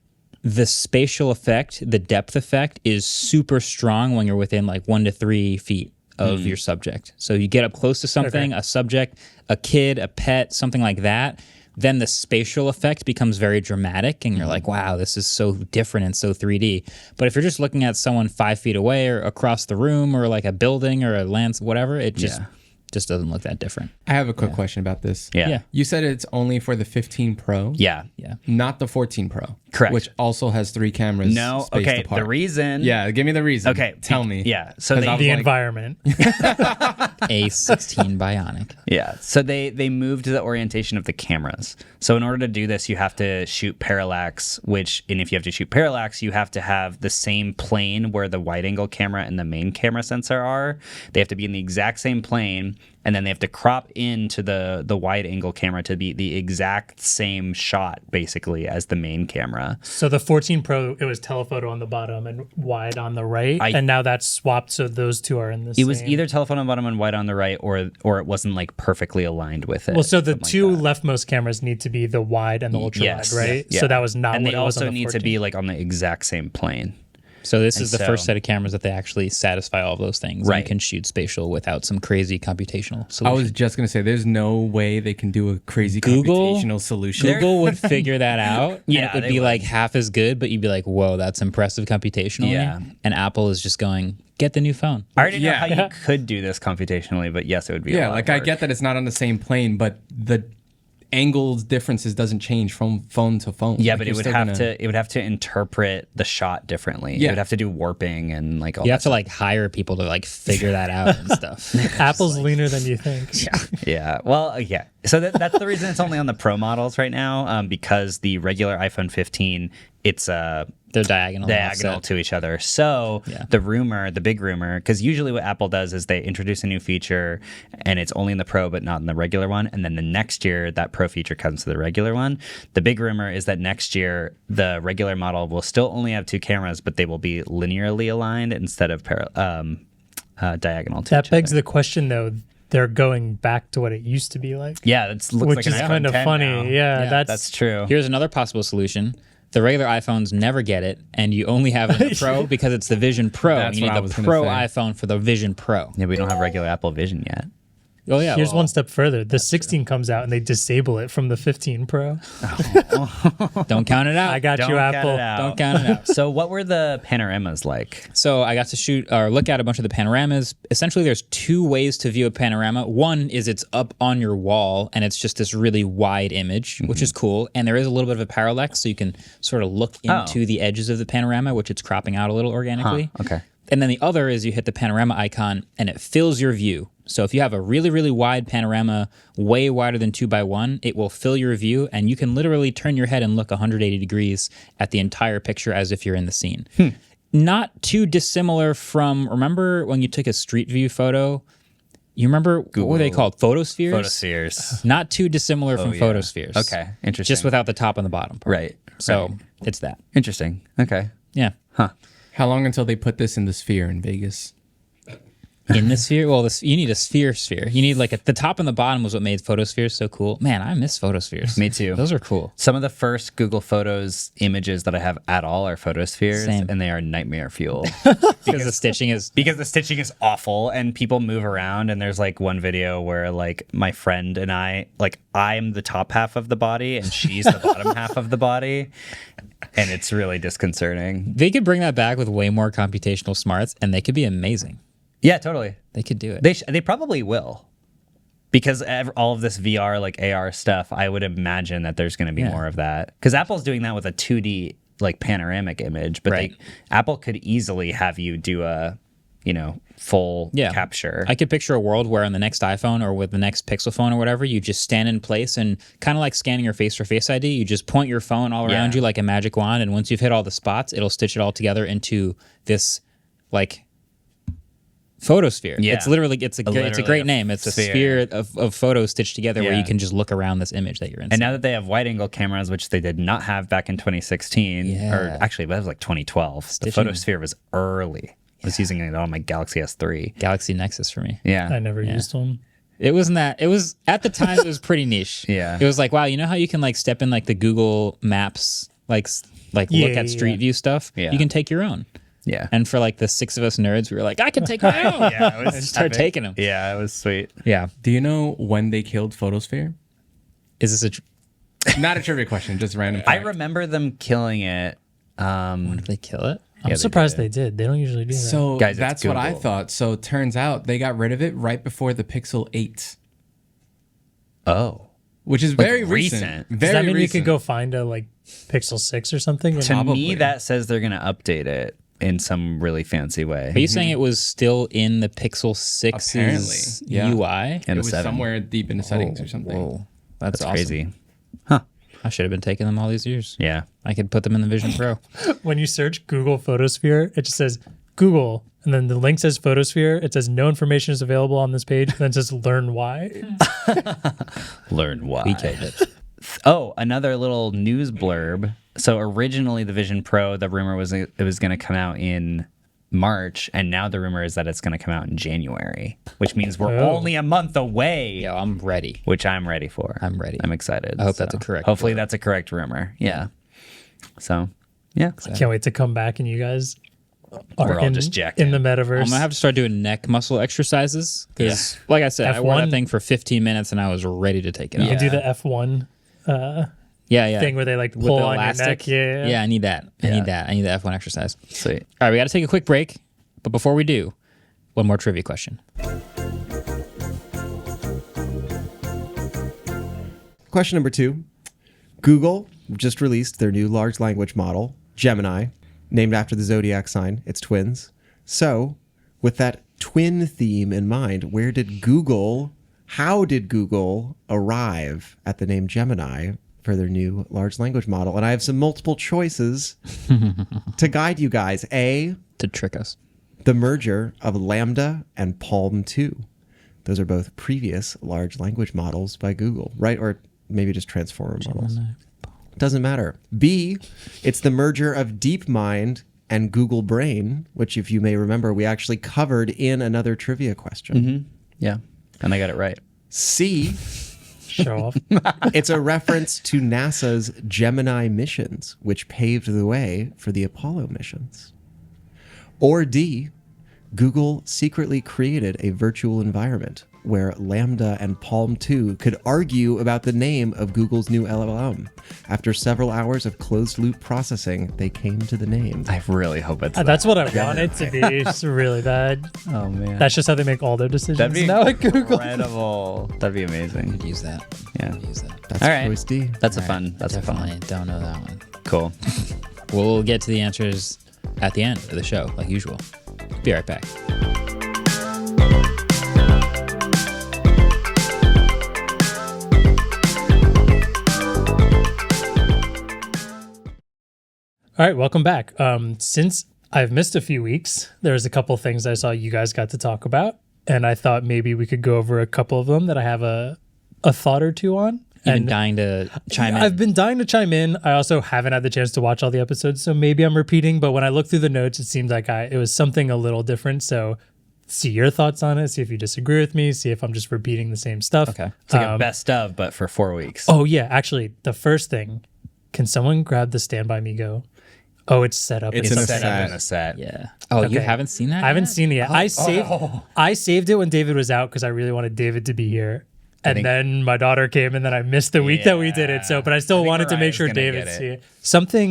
the spatial effect, the depth effect is super strong when you're within like 1 to 3 feet of your subject. So you get up close to something, a subject, a kid, a pet, something like that, then the spatial effect becomes very dramatic and you're like, wow, this is so different and so 3D. But if you're just looking at someone 5 feet away or across the room or like a building or a land, whatever, it just doesn't look that different. I have a quick question about this. Yeah. You said it's only for the 15 Pro? Yeah. Not the 14 Pro. Correct. Which also has 3 cameras. No. spaced Okay. apart. The reason. Yeah, give me the reason. Okay. Tell me. Yeah. So 'Cause I they, was The like- environment. A16 Bionic. Yeah. So they moved the orientation of the cameras. So in order to do this, you have to shoot parallax, and if you have to shoot parallax, you have to have the same plane where the wide angle camera and the main camera sensor are. They have to be in the exact same plane, and then they have to crop into the wide angle camera to be the exact same shot, basically, as the main camera. So the 14 Pro, it was telephoto on the bottom and wide on the right, and now that's swapped, so those two are in the same. It was either telephone on the bottom and wide on the right, or it wasn't like perfectly aligned with it. Well, so the something two like that. leftmost cameras need to be the wide and the ultra Yes. wide, right? Yeah. So that was not and what they it was on also the need to 14. be like on the exact same plane. So this is the so- first set of cameras that they actually satisfy all of those things. Right. And you can shoot spatial without some crazy computational solution. I was just going to say, there's no way they can do a crazy Google- computational solution. Google would figure that out. Yeah, and it would they be would. like half as good, but you'd be like, whoa, that's impressive computationally. Yeah. And Apple is just going, get the new phone. I already know Yeah. how you could do this computationally, but yes, it would be. a Yeah, lot like of I work. get that it's not on the same plane, but the angles differences doesn't change from phone to phone. Yeah, Like, but you're it would still have gonna- to. It would have to interpret the shot differently. It Yeah. would have to do warping and like all You that have to like hire people to like figure that out and stuff. Apple's leaner than you think. Yeah. Well, yeah. So that's the reason it's only on the Pro models right now, because the regular iPhone 15, it's They're diagonal. diagonal to each other. So Yeah. the big rumor, because usually what Apple does is they introduce a new feature and it's only in the Pro but not in the regular one. And then the next year that Pro feature comes to the regular one. The big rumor is that next year the regular model will still only have 2 cameras, but they will be linearly aligned instead of diagonal to That each begs other. the question, though. They're going back to what it used to be like. Yeah, it looks Which like is an iPhone kind of 10 funny. now. Yeah, That's true. Here's another possible solution. The regular iPhones never get it, and you only have it in the Pro because it's the Vision Pro. That's You what I need was the gonna Pro say. iPhone for the Vision Pro. Yeah, we don't have regular Apple Vision yet. Oh yeah. Here's well, one step further. The 16 comes out and they disable it from the 15 Pro. Don't count it out. I got Don't you, count Apple. it out. Don't count it out. So what were the panoramas like? So I got to shoot or look at a bunch of the panoramas. Essentially, there's two ways to view a panorama. One is it's up on your wall, and it's just this really wide image, which is cool. And there is a little bit of a parallax, so you can sort of look into the edges of the panorama, which it's cropping out a little organically. Okay. And then the other is you hit the panorama icon, and it fills your view. So if you have a really, really wide panorama, way wider than 2x1, it will fill your view, and you can literally turn your head and look 180 degrees at the entire picture as if you're in the scene. Not too dissimilar from, remember when you took a street view photo? You remember, what were they called? Photospheres? Photospheres. Not too dissimilar from photospheres. Okay, interesting. Just without the top and the bottom part. Right. So right. it's that. Interesting. Okay. Yeah. How long until they put this in the sphere in Vegas? In the sphere? Well, you need a sphere. You need like the top and the bottom was what made photospheres so cool. Man, I miss photospheres. Me too. Those are cool. Some of the first Google Photos images that I have at all are photospheres, Same. and they are nightmare fuel. Because the stitching is... Because the stitching is awful and people move around, and there's like one video where like my friend and I, like I'm the top half of the body and she's the bottom half of the body, and it's really disconcerting. They could bring that back with way more computational smarts, and they could be amazing. Yeah, totally. They could do it. They probably will. Because all of this VR, like AR stuff, I would imagine that there's going to be more of that. Because Apple's doing that with a 2D like panoramic image, but Right. Apple could easily have you do a, full capture. I could picture a world where on the next iPhone or with the next Pixel phone or whatever, you just stand in place and kind of like scanning your face for Face ID, you just point your phone all around you like a magic wand, and once you've hit all the spots, it'll stitch it all together into this like photosphere. Yeah. It's literally it's a great name. It's a sphere of photos stitched together where you can just look around this image that you're in. And now that they have wide angle cameras, which they did not have back in 2016, or actually that was like 2012. The photosphere was early. I was using it on my Galaxy S3. Galaxy Nexus for me. Yeah. I never used one. It wasn't that. It was at the time. It was pretty niche. Yeah. It was like, wow, you know how you can like step in like the Google Maps, like look at Street View stuff. Yeah. You can take your own. Yeah. And for like the six of us nerds, we were like, I can take my own. Yeah, it was and start taking them. Yeah, it was sweet. Yeah. Do you know when they killed Photosphere? Is this Not a trivia question, just random. I fact. remember them killing it. did they kill it? I'm surprised they did. They don't usually do that. So Guys, it's that's what I Google. thought. So it turns out they got rid of it right before the Pixel 8, Oh. which is very recent. recent. Does Very that mean recent. you could go find a like Pixel 6 or something? And To Probably. me, that says they're going to update it in some really fancy way. Are you saying it was still in the Pixel 6's Apparently, yeah. UI? And It a was 7. somewhere deep in the settings or something. Whoa. That's awesome. Crazy. I should have been taking them all these years. Yeah. I could put them in the Vision Pro. when you search Google Photosphere, it just says Google, and then the link says Photosphere. It says no information is available on this page, and then it says learn why. Learn why. We killed it. Oh, another little news blurb. So originally the Vision Pro, the rumor was it was going to come out in March, and now the rumor is that it's going to come out in January, which means we're only a month away. Yo, I'm ready. Which I'm ready for. I'm ready. I'm excited. I hope that's a correct Hopefully that's a correct rumor. Yeah. So, yeah. Can't wait to come back and you guys are We're all in, just jacked in the in. metaverse. I'm gonna have to start doing neck muscle exercises because, like I said, I wore that F1. thing for 15 minutes and I was ready to take it you off. can do the F1 Yeah. thing where they like With pull the on elastic. your neck. Yeah, I need that. I need that. I need the F1 exercise. Sweet. All right, we got to take a quick break, but before we do, one more trivia question. Question number 2. Google just released their new large language model, Gemini, named after the zodiac sign, its twins. So, with that twin theme in mind, how did Google arrive at the name Gemini for their new large language model? And I have some multiple choices to guide you guys. A, To trick us. the merger of Lambda and Palm 2. Those are both previous large language models by Google, right? Or maybe just transformer models. Doesn't matter. B, it's the merger of DeepMind and Google Brain, which, if you may remember, we actually covered in another trivia question. Yeah. And I got it right. C, Show off. it's a reference to NASA's Gemini missions, which paved the way for the Apollo missions. Or D, Google secretly created a virtual environment where Lambda and Palm 2 could argue about the name of Google's new LLM. After several hours of closed-loop processing, they came to the name. I really hope it's That's what I want it to be. It's really bad. Oh man, That's just how they make all their decisions that'd be now at Google. incredible. That'd be amazing. Could use that. Yeah. Could use that. That's All right. choice D. That's a fun. That's a fun Definitely one. don't know that one. Cool. We'll get to the answers at the end of the show, like usual. Be right back. All right, welcome back. Since I've missed a few weeks, there's a couple things I saw you guys got to talk about, and I thought maybe we could go over a couple of them that I have a thought or two on. You've been dying to chime in. I've been dying to chime in. I also haven't had the chance to watch all the episodes, so maybe I'm repeating, but when I looked through the notes, it seemed like it was something a little different. So see your thoughts on it, see if you disagree with me, see if I'm just repeating the same stuff. Okay. It's like a best of, but for 4 weeks. Oh, yeah. Actually, the first thing, can someone grab the Stand By Me Go? Oh, it's set up. It's in in a something. set up set. in a set. Yeah. Oh, you Okay. haven't seen that? I haven't yet? seen it yet. I saved it when David was out because I really wanted David to be here. And then my daughter came, and then I missed the week that we did it. So, but I still wanted to make Mariah's sure gonna David get see it.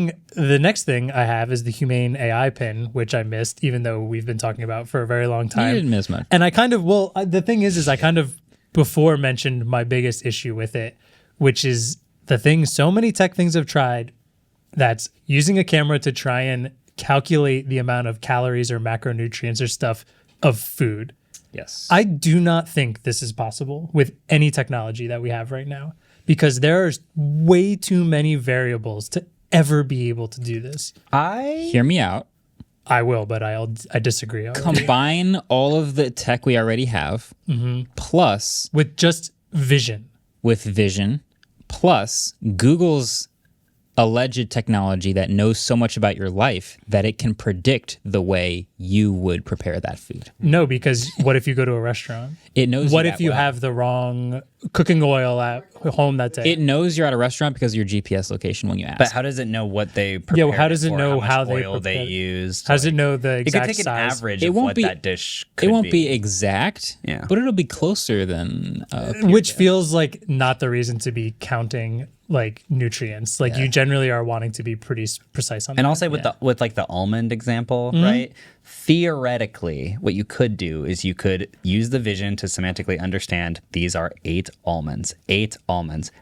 it. The next thing I have is the Humane AI pin, which I missed, even though we've been talking about for a very long You time. didn't miss much. And I kind of, the thing is I kind of before mentioned my biggest issue with it, which is the thing so many tech things have tried, that's using a camera to try and calculate the amount of calories or macronutrients or stuff of food. Yes. I do not think this is possible with any technology that we have right now, because there are way too many variables to ever be able to do this. Hear me out. I will, but I disagree. Combine all of the tech we already have, plus With just vision. with vision, plus Google's alleged technology that knows so much about your life that it can predict the way you would prepare that food. No, because what if you go to a restaurant? It knows. What that if you well. have the wrong cooking oil at home that day? It knows you're at a restaurant because of your GPS location when you ask. But how does it know what they prepared? how does it for, know much how they oil they prepared it? used? How does it know the It could exact take an size? average It of won't what be- that dish could it won't be exact, Yeah. but it'll be closer than Which feels like not the reason to be counting like nutrients. Like you generally are wanting to be pretty precise on that. And I'll say with like the almond example, Mm-hmm. right? Theoretically, what you could do is you could use the vision to semantically understand these are 8 almonds,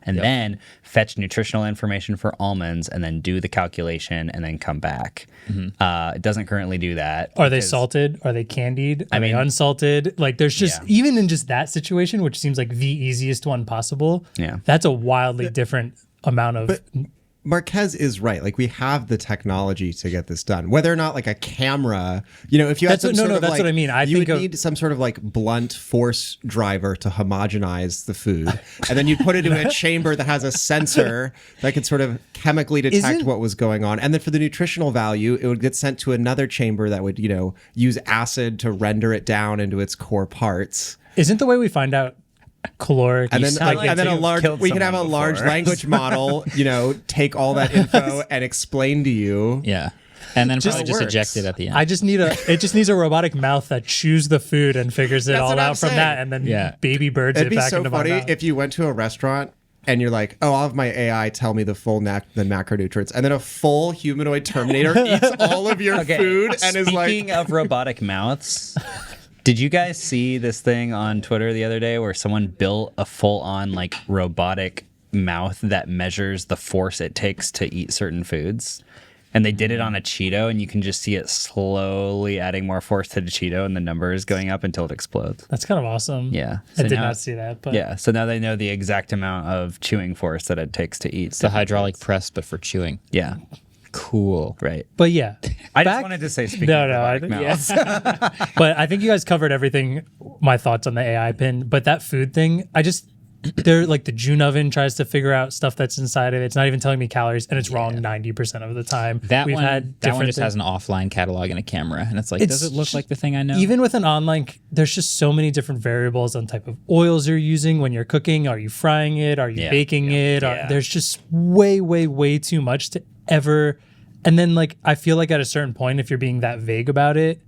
and then fetch nutritional information for almonds, and then do the calculation, and then come back. It doesn't currently do that. Are they because- salted? Are they candied? Are they mean- unsalted? Like there's just Yeah. even in just that situation, which seems like the easiest one possible. Yeah. That's a wildly different amount of Marques is right. Like, we have the technology to get this done. Whether or not like a camera, if you had That's some what- sort no, of that's like, what I mean. you would think of- need some sort of like blunt force driver to homogenize the food, and then you put it in a chamber that has a sensor that could sort of chemically detect Isn't- what was going on, and then for the nutritional value, it would get sent to another chamber that would use acid to render it down into its core parts. Isn't the way we find out caloric And then, sound like and then a you've large, killed we can have a someone large before. language model, take all that info and explain to you. Yeah. And then probably just works. eject it at the end. it just needs a robotic mouth that chews the food and figures it That's all what I'm out from saying. that, and then Yeah. baby birds It'd it be back so into funny my mouth. if you went to a restaurant and you're like, oh, I'll have my AI tell me the full the macronutrients, and then a full humanoid Terminator eats all of your food and is like, Speaking of robotic mouths, did you guys see this thing on Twitter the other day where someone built a full-on like robotic mouth that measures the force it takes to eat certain foods? And they did it on a Cheeto, and you can just see it slowly adding more force to the Cheeto, and the number is going up until it explodes. That's kind of awesome. Yeah. I So did now- not see that, but Yeah, so now they know the exact amount of chewing force that it takes to eat. it's the hydraulic press, but for chewing. Yeah, Cool. right. But yeah, I just back- wanted to say speaking No, of no, robotic mouths. but I think you guys covered everything. My thoughts on the AI pin, but that food thing, they're like the June oven tries to figure out stuff that's inside of it. It's not even telling me calories, and it's wrong 90% of the time. That We've one, had that one different just has things. an offline catalog and a camera, and it's like, It's does it look just- like the thing I know? Even with an online, there's just so many different variables on type of oils you're using when you're cooking. Are you frying it? Are you Yeah, baking it? yeah. There's just way, way, way too much to ever. And then, like, I feel like at a certain point, if you're being that vague about it,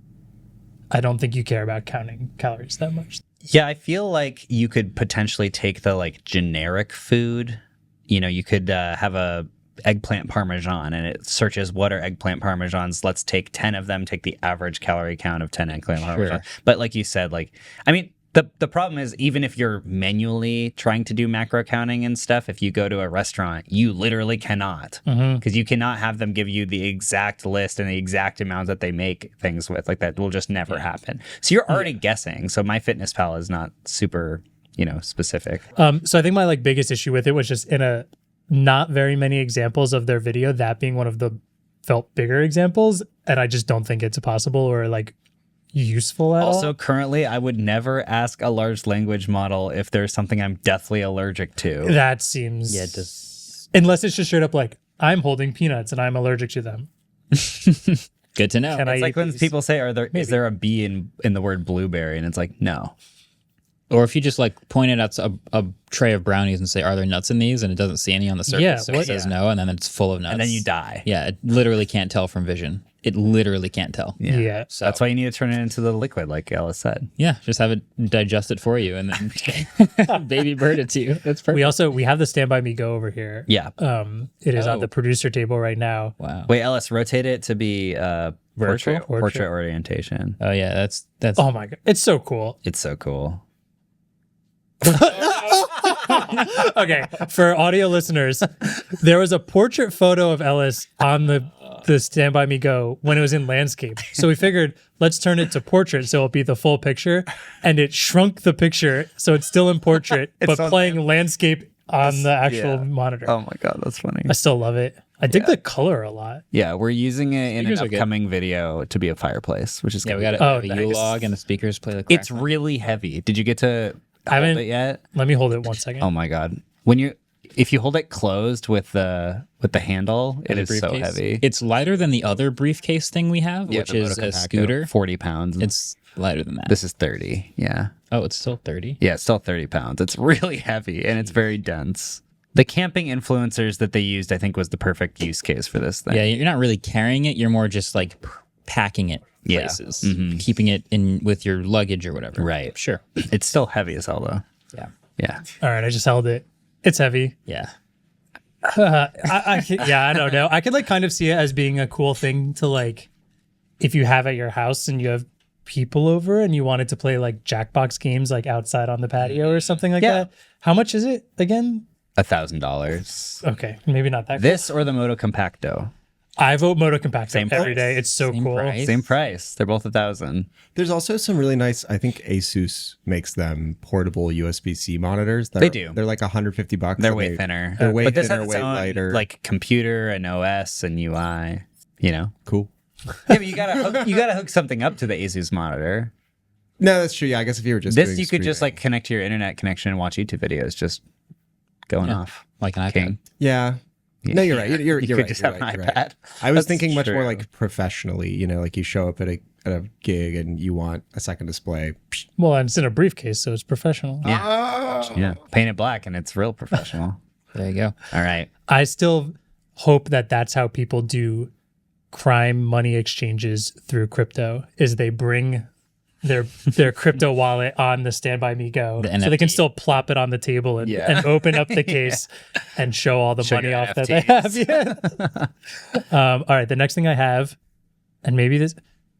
I don't think you care about counting calories that much. Yeah, I feel like you could potentially take the like generic food. You know, you could have a eggplant parmesan and it searches what are eggplant parmesans. Let's take 10 of them, take the average calorie count of 10 eggplant parmesan. But like you said, like, I mean, the problem is even if you're manually trying to do macro counting and stuff, if you go to a restaurant, you literally cannot because you cannot have them give you the exact list and the exact amount that they make things with. Like that will just never happen. So you're already guessing. So MyFitnessPal is not super, specific. So I think my like biggest issue with it was just in a not very many examples of their video, that being one of the felt bigger examples. And I just don't think it's possible or like useful at all. Also, currently, I would never ask a large language model if there's something I'm deathly allergic to. That seems... Yeah, just... Unless it's just straight up like, I'm holding peanuts and I'm allergic to them. Good to know. It's like when people say, is there a B in the word blueberry? And it's like, no. Or if you just like pointed out a tray of brownies and say, are there nuts in these? And it doesn't see any on the surface. Yeah, So it says no, and then it's full of nuts. And then you die. Yeah, it literally can't tell from vision. It literally can't tell. Yeah. So That's why you need to turn it into the liquid, like Ellis said. yeah, just have it digest it for you and then baby bird it to you. That's perfect. We have the Stand By Me Go over here. Yeah. It is on the producer table right now. Wow. Wait, Ellis, rotate it to be Vertical? portrait orientation. Oh yeah, that's Oh my God. It's so cool. It's so cool. Okay, for audio listeners, there was a portrait photo of Ellis on the Stand By Me Go when it was in landscape. So we figured, let's turn it to portrait so it'll be the full picture. And it shrunk the picture so it's still in portrait, but playing landscape on the actual monitor. Oh my God, that's funny. I still love it. I dig the color a lot. Yeah, we're using it in Speakers an are good. upcoming video to be a fireplace, which is yeah. good. We got a nice. U-log and the speakers play the crack. It's really heavy. Did you get to I haven't- hold it yet? Let me hold it 1 second. Oh my God. If you hold it closed with the handle, it is so briefcase. heavy. It's lighter than the other briefcase thing we have, which the is Moto a Compacto, scooter. 40 pounds. It's lighter than that. This is 30. Yeah. Oh, it's still 30. Yeah, it's still 30 pounds. It's really heavy and it's very dense. The camping influencers that they used, I think, was the perfect use case for this thing. Yeah, you're not really carrying it. You're more just like packing it Yeah. places, keeping it in with your luggage or whatever. Right. Sure. It's still heavy as hell, though. Yeah. Yeah. All right, I just held it. It's heavy. Yeah. I don't know. I could like kind of see it as being a cool thing to like, if you have at your house and you have people over and you wanted to play like Jackbox games like outside on the patio or something like that. How much is it again? $1,000. Okay, maybe not that. This or the Moto Compacto? I vote Moto Compacto Same every price. day. It's so Same cool. price. Same price. They're both 1,000. There's also some really nice, I think Asus makes them portable USB-C monitors. They do. They're like $150. They're and way thinner. They're way but this thinner, has its way own, lighter. like computer and OS and UI. Cool. Yeah, but you gotta hook something up to the Asus monitor. No, that's true. Yeah, I guess if you were just This doing you could just streaming. like connect to your internet connection and watch YouTube videos, just going off. Like an iPad. King. Yeah. No, you're right. You're You could right. just you're have right, an you're right. iPad. I was That's thinking much more true. like professionally. Like you show up at a gig and you want a second display. Well, and it's in a briefcase, so it's professional. Yeah, paint it black and it's real professional. There you go. All right. I still hope that that's how people do crime money exchanges through crypto. Is they bring their crypto wallet on the Stand By Me Go, The so they can NFT. still plop it on the table and, Yeah. and open up the case and show all the Show money your off that they have. NFTs. Yeah. All right, the next thing I have, and maybe this.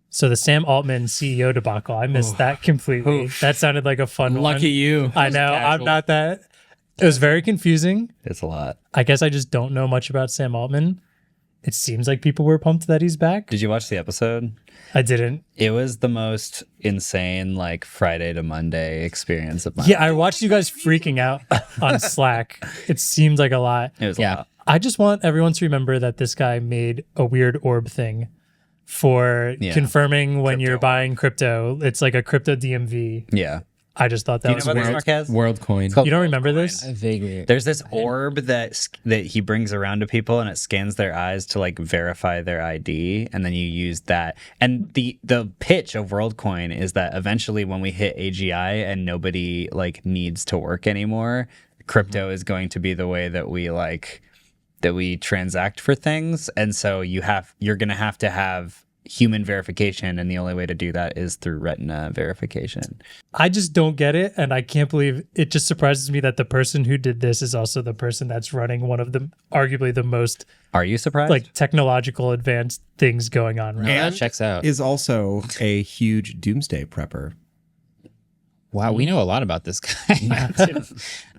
So the Sam Altman CEO debacle, I missed that completely. That sounded like a fun one. Lucky you. I know. I'm not that. It was very confusing. It's a lot. I guess I just don't know much about Sam Altman. It seems like people were pumped that he's back. Did you watch the episode? I didn't. It was the most insane, like Friday to Monday experience of my Yeah, I watched you guys freaking out on Slack. It seemed like a lot. It was a Yeah. lot. I just want everyone to remember that this guy made a weird orb thing for Yeah. confirming when you're buying crypto. It's like a crypto DMV. Yeah. I just thought that Do you was know about weird. this, Marques? World coin. You don't remember this? I vaguely. There's this orb that he brings around to people, and it scans their eyes to like verify their ID, and then you use that. And the pitch of WorldCoin is that eventually, when we hit AGI and nobody like needs to work anymore, crypto is going to be the way that we transact for things. And so you're gonna have to have human verification, and the only way to do that is through retina verification. I just don't get it, and I can't believe it. Just surprises me that the person who did this is also the person that's running one of the arguably the most Are you surprised? like technological advanced things going on right now. That checks out. Is also a huge doomsday prepper. Wow, we know a lot about this guy.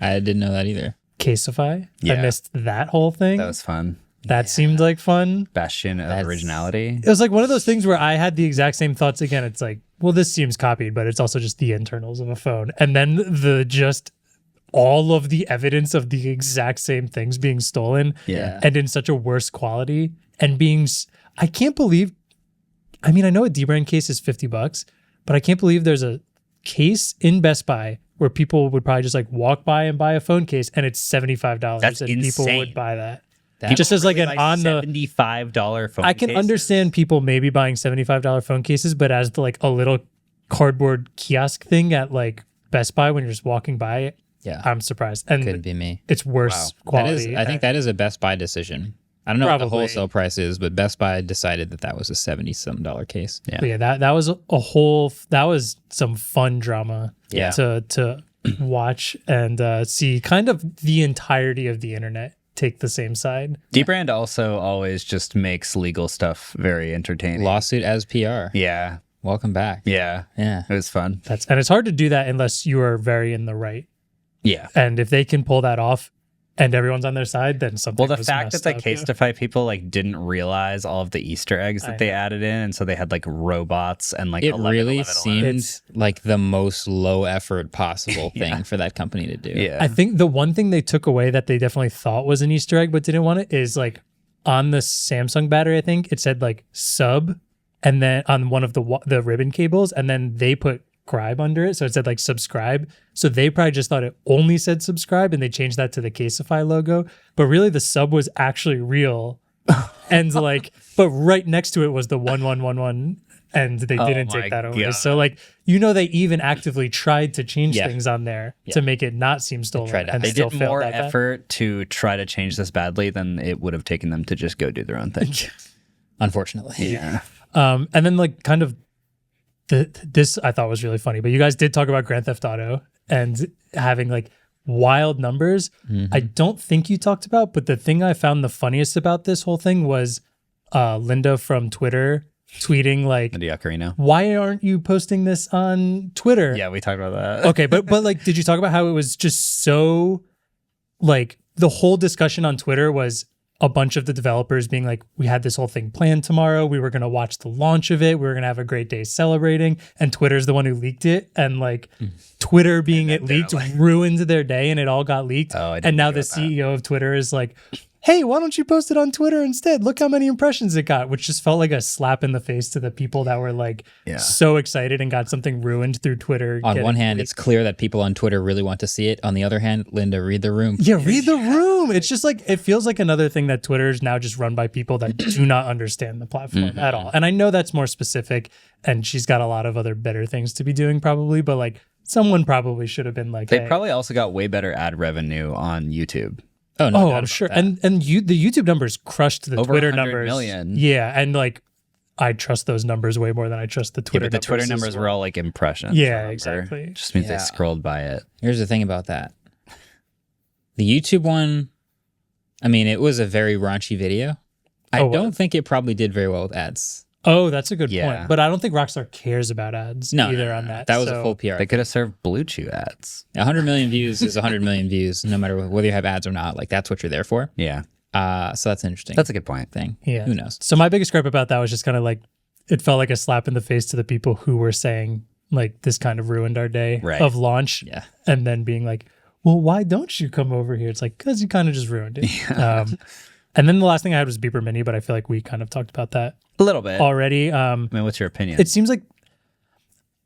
I didn't know that either. Caseify. I Yeah. missed that whole thing. that was fun. That seemed like fun. Bastion of That's- originality. It was like one of those things where I had the exact same thoughts again. It's like, well, this seems copied, but it's also just the internals of a phone. And then the just all of the evidence of the exact same things being stolen Yeah. and in such a worse quality and being, I can't believe, I mean, I know a dbrand case is $50, but I can't believe there's a case in Best Buy where people would probably just like walk by and buy a phone case and it's $75. That's and people insane. would buy that. That- Just as like an on the $75 phone. I can cases. understand people maybe buying $75 phone cases, but as the, like a little cardboard kiosk thing at like Best Buy when you're just walking by it, Yeah, I'm surprised. And could be me. it's worse Wow. That quality. is, I think that is a Best Buy decision. I don't know what the Probably. wholesale price is, but Best Buy decided that was a $70-some case. Yeah. But yeah, that was a whole, that was some fun drama Yeah. to watch and see kind of the entirety of the internet take the same side. Dbrand also always just makes legal stuff very entertaining. Lawsuit as PR. Yeah. Welcome back. Yeah. Yeah. It was fun. And it's hard to do that unless you are very in the right. Yeah. And if they can pull that off and everyone's on their side, then something Well, the was fact that messed the up, case defy people like didn't realize all of the Easter eggs that they added in, and so they had like robots and like It 11, really 11, 11. seemed It's- like the most low effort possible thing for that company to do. Yeah. I think the one thing they took away that they definitely thought was an Easter egg but didn't want it is like on the Samsung battery, I think it said like sub, and then on one of the ribbon cables, and then they put scribe under it, so it said like subscribe. So they probably just thought it only said subscribe, and they changed that to the Caseify logo. But really, the sub was actually real, and like, but right next to it was the 1111. And they didn't my take that away. God. So like, you know, they even actively tried to change Yeah. things on there to make it not seem stolen. tried to And hide They still did failed more at that. effort to try to change this badly than it would have taken them to just go do their own thing. Unfortunately. Yeah. And then like kind of this I thought was really funny, but you guys did talk about Grand Theft Auto and having like wild numbers. I don't think you talked about, but the thing I found the funniest about this whole thing was Linda from Twitter tweeting like, The Ocarina. why aren't you posting this on Twitter? Yeah, we talked about that. Okay, but like, did you talk about how it was just so like the whole discussion on Twitter was a bunch of the developers being like, we had this whole thing planned tomorrow. We were going to watch the launch of it. We were going to have a great day celebrating. And Twitter's the one who leaked it. And like Twitter being it leaked ruined their day and it all got leaked. Oh, I didn't and now hear the about that. CEO of Twitter is like, hey, why don't you post it on Twitter instead? Look how many impressions it got, which just felt like a slap in the face to the people that were like so excited and got something ruined through Twitter. On getting one hand, leaked. it's clear that people on Twitter really want to see it. On the other hand, Linda, read the room. Yeah, read the room. It's just like, it feels like another thing that Twitter is now just run by people that do not understand the platform at all. And I know that's more specific and she's got a lot of other better things to be doing probably, but like someone probably should have been like, They hey. probably also got way better ad revenue on YouTube. Oh, no Oh, doubt I'm about sure. that. And the YouTube numbers crushed the Over Twitter 100 numbers. million. Yeah, and like I trust those numbers way more than I trust the Yeah, Twitter but the Twitter as numbers well. were all like impressions. Yeah, remember? exactly. Just means Yeah. they scrolled by it. Here's the thing about that. The YouTube one, I mean, it was a very raunchy video. I Oh, don't think it probably did very well with ads. Oh, that's a good Yeah. point. But I don't think Rockstar cares about ads No, either no, on no. that. That was a So- full PR. They could have served Blue Chew ads. 100 million views is 100 million views, no matter whether you have ads or not. Like, that's what you're there for. Yeah. So that's interesting. That's a good point. thing. Yeah. Who knows? So my biggest gripe about that was just kind of like, it felt like a slap in the face to the people who were saying like this kind of ruined our day Right. of launch. Yeah. And then being like, well, why don't you come over here? It's like, because you kind of just ruined it. And then the last thing I had was Beeper Mini, but I feel like we kind of talked about that A little bit. already. I mean, what's your opinion? It seems like,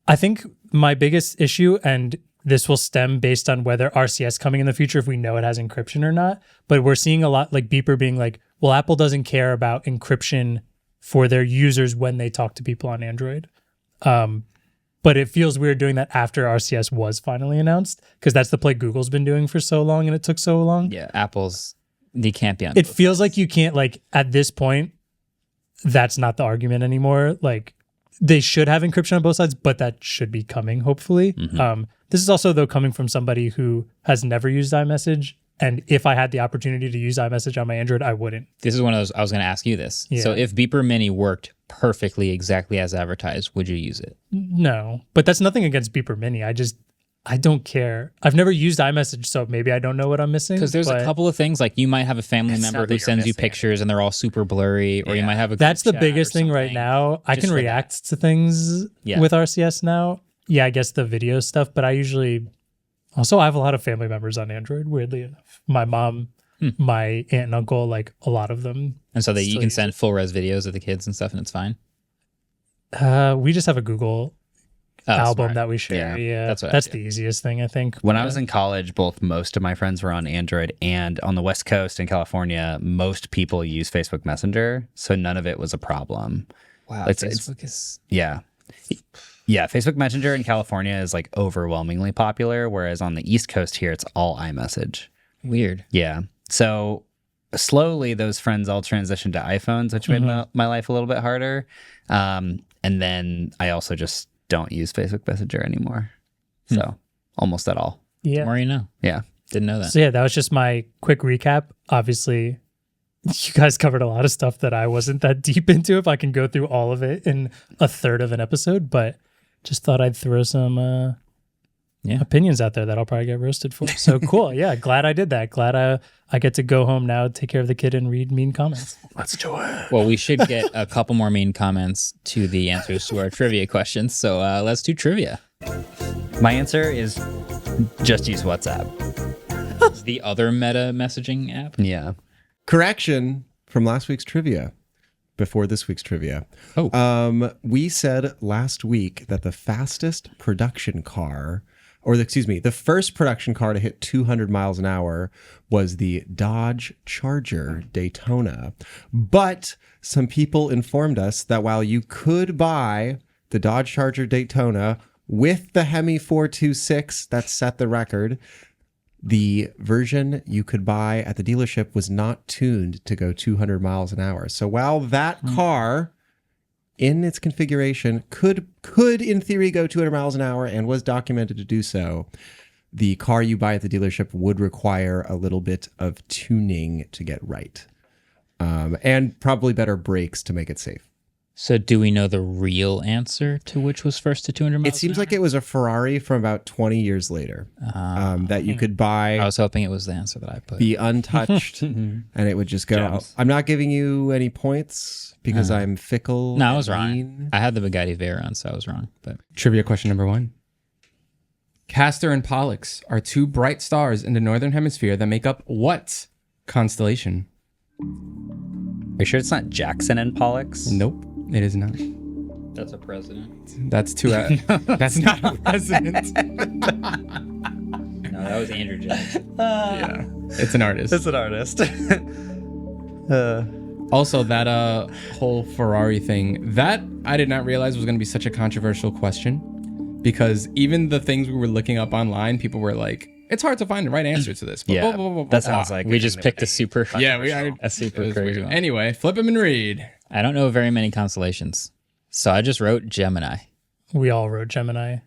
I think my biggest issue, and this will stem based on whether RCS coming in the future, if we know it has encryption or not, but we're seeing a lot like Beeper being like, well, Apple doesn't care about encryption for their users when they talk to people on Android. But it feels weird doing that after RCS was finally announced, because that's the play Google's been doing for so long and it took so long. Yeah, Apple's, they can't be on. It feels like you can't, like, at this point, that's not the argument anymore. Like they should have encryption on both sides, but that should be coming hopefully. This is also though coming from somebody who has never used iMessage. And if I had the opportunity to use iMessage on my Android, I wouldn't. This is one of those, I was going to ask you this. Yeah. So if Beeper Mini worked perfectly exactly as advertised, would you use it? No, but that's nothing against Beeper Mini. I don't care. I've never used iMessage, so maybe I don't know what I'm missing. Because there's a couple of things, like you might have a family It's member not that who you're sends you missing pictures and they're all super blurry, or you might have a That's the group chat or biggest thing right something. now. I Just can for react to things Yeah. with RCS now. Yeah, I guess the video stuff, but I usually also I have a lot of family members on Android, weirdly enough. My mom, my aunt and uncle, like a lot of them. And so that you still can use send full res videos of the kids and stuff and it's fine. We just have a Google album smart. that we share. Yeah, that's what I that's do. the easiest thing I think. When I was in college, most of my friends were on Android, and on the West Coast in California, most people use Facebook Messenger, so none of it was a problem. Wow, It's- Facebook is... Yeah. Yeah, Facebook Messenger in California is like overwhelmingly popular, whereas on the East Coast here, it's all iMessage. weird. Yeah. So slowly, those friends all transitioned to iPhones, which made my life a little bit harder. And then I also just don't use Facebook Messenger anymore. So almost at all. The Yeah. more you know. Yeah. Didn't know that. So yeah, that was just my quick recap. Obviously, you guys covered a lot of stuff that I wasn't that deep into. If I can go through all of it in a third of an episode, but just thought I'd throw some opinions out there that I'll probably get roasted for. So cool. Yeah, glad I did that. Glad I get to go home now, take care of the kid, and read mean comments. Let's do it. Well, we should get a couple more mean comments to the answers to our trivia questions. So let's do trivia. My answer is just use WhatsApp. It's the other meta messaging app. Yeah. Correction from last week's trivia. Before this week's trivia. We said last week that the fastest production car, the first production car to hit 200 miles an hour was the Dodge Charger Daytona. But some people informed us that while you could buy the Dodge Charger Daytona with the Hemi 426 that set the record, the version you could buy at the dealership was not tuned to go 200 miles an hour. So while that car in its configuration could in theory go 200 miles an hour and was documented to do so, the car you buy at the dealership would require a little bit of tuning to get right. And probably better brakes to make it safe. So do we know the real answer to which was first to 200 miles? It seems like it was a Ferrari from about 20 years later that you could buy. I was hoping it was the answer that I put. Be untouched and it would just go. Gems. I'm not giving you any points because I'm fickle. No, I and was wrong. mean. I had the Bugatti Veyron, so I was wrong. But Trivia question number 1. Castor and Pollux are two bright stars in the northern hemisphere that make up what constellation? Are you sure it's not Jackson and Pollux? Nope, it is not. that's a president. That's two. That's not a president. No, that was Andrew Jackson. Yeah, it's an artist. It's an artist. Also, that whole Ferrari thing, that I did not realize was going to be such a controversial question, because even the things we were looking up online, people were like, "It's hard to find the right answer to this." But Yeah, that sounds like We just picked a super. yeah. a super It was crazy weird. one. Anyway, flip him and read. I don't know very many constellations, so I just wrote Gemini. We all wrote Gemini.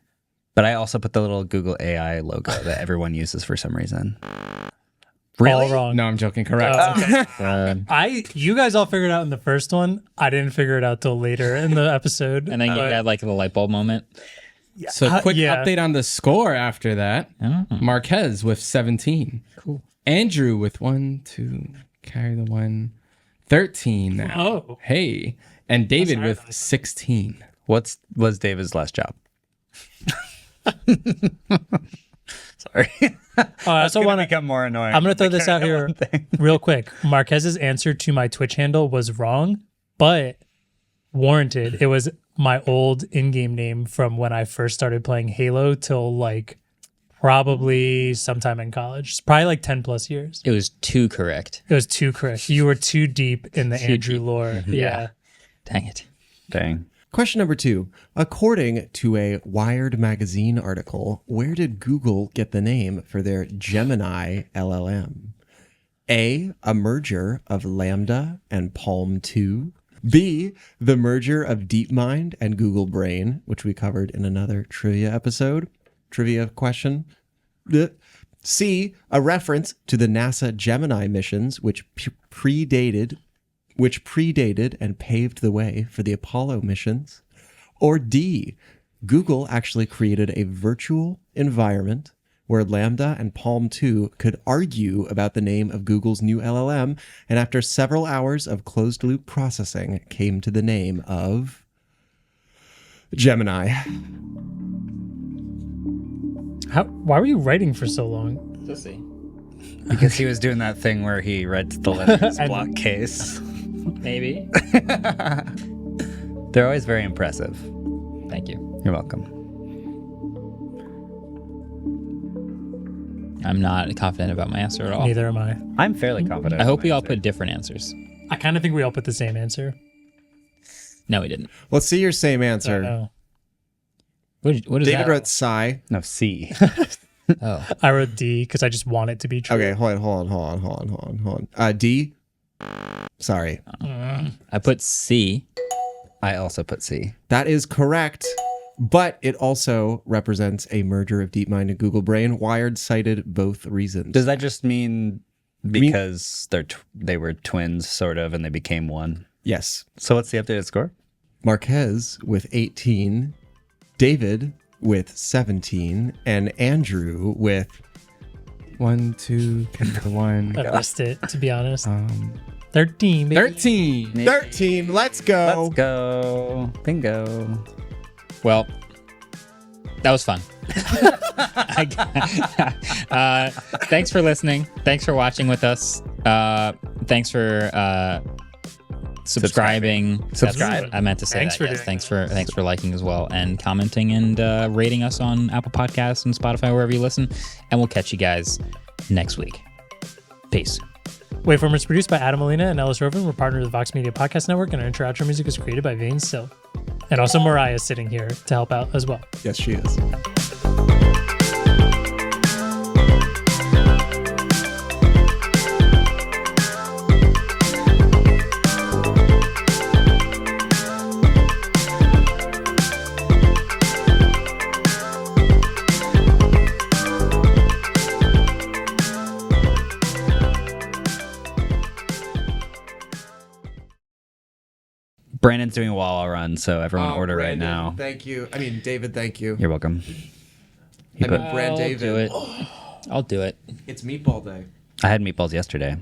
But I also put the little Google AI logo that everyone uses for some reason. All wrong. No, I'm joking. Correct. You guys all figured it out in the first one. I didn't figure it out till later in the episode. And then you but- had like the light bulb moment. So quick yeah. update on the score after that. Marques with 17. Cool. Andrew with 1, 2, carry the 1, 13 now. Oh. Hey. And David with 16. Was David's last job? Sorry. I also want to become more annoying. I'm going to throw this out here real quick. Marquez's answer to my Twitch handle was wrong, but warranted. It was my old in-game name from when I first started playing Halo till like probably sometime in college. It's probably like 10 plus years. It was too correct. It was too correct. You were too deep in the Andrew lore. Yeah. Dang it. Dang. Question number 2. According to a Wired magazine article, where did Google get the name for their Gemini LLM? A merger of Lambda and Palm 2. B, the merger of DeepMind and Google Brain, which we covered in another trivia episode. Trivia question. C, a reference to the NASA Gemini missions, which predated and paved the way for the Apollo missions. Or D, Google actually created a virtual environment where Lambda and Palm 2 could argue about the name of Google's new LLM, and after several hours of closed-loop processing, came to the name of Gemini. Why were you writing for so long? Let's see. Because he was doing that thing where he read the letters block case. Maybe. They're always very impressive. Thank you. You're welcome. I'm not confident about my answer at all. Neither am I. I'm fairly confident. I hope in we my all answer. put different answers. I kind of think we all put the same answer. No, we didn't. Let's see your same I answer. don't know. What is David that? wrote Psy. No, C. Oh, I wrote D because I just want it to be true. Okay, hold on. D. Sorry. I put C. I also put C. That is correct, but it also represents a merger of DeepMind and Google Brain. Wired cited both reasons. Does that just mean because they were twins, sort of, and they became one? Yes. So what's the updated score? Marques with 18, David with 17, and Andrew with 1, 2, 3, 1. I missed it, to be honest. 13, baby. 13. 13. Let's go. Let's go. Bingo. Well, that was fun. Thanks for listening. Thanks for watching with us. Thanks for subscribing. Subscribe. I meant to say Thanks that. for Yes. doing Thanks for liking as well, and commenting and rating us on Apple Podcasts and Spotify, wherever you listen. And we'll catch you guys next week. Peace. Waveform is produced by Adam Molina and Ellis Rovin. We're partnered with the Vox Media Podcast Network, and our intro outro music is created by Vane Still. And also Mariah is sitting here to help out as well. Yes, she is. Brandon's doing a wall run, so everyone order right now. Thank you. I mean, David, thank you. You're welcome. I mean, Brand I'll David. do it. I'll do it. It's meatball day. I had meatballs yesterday.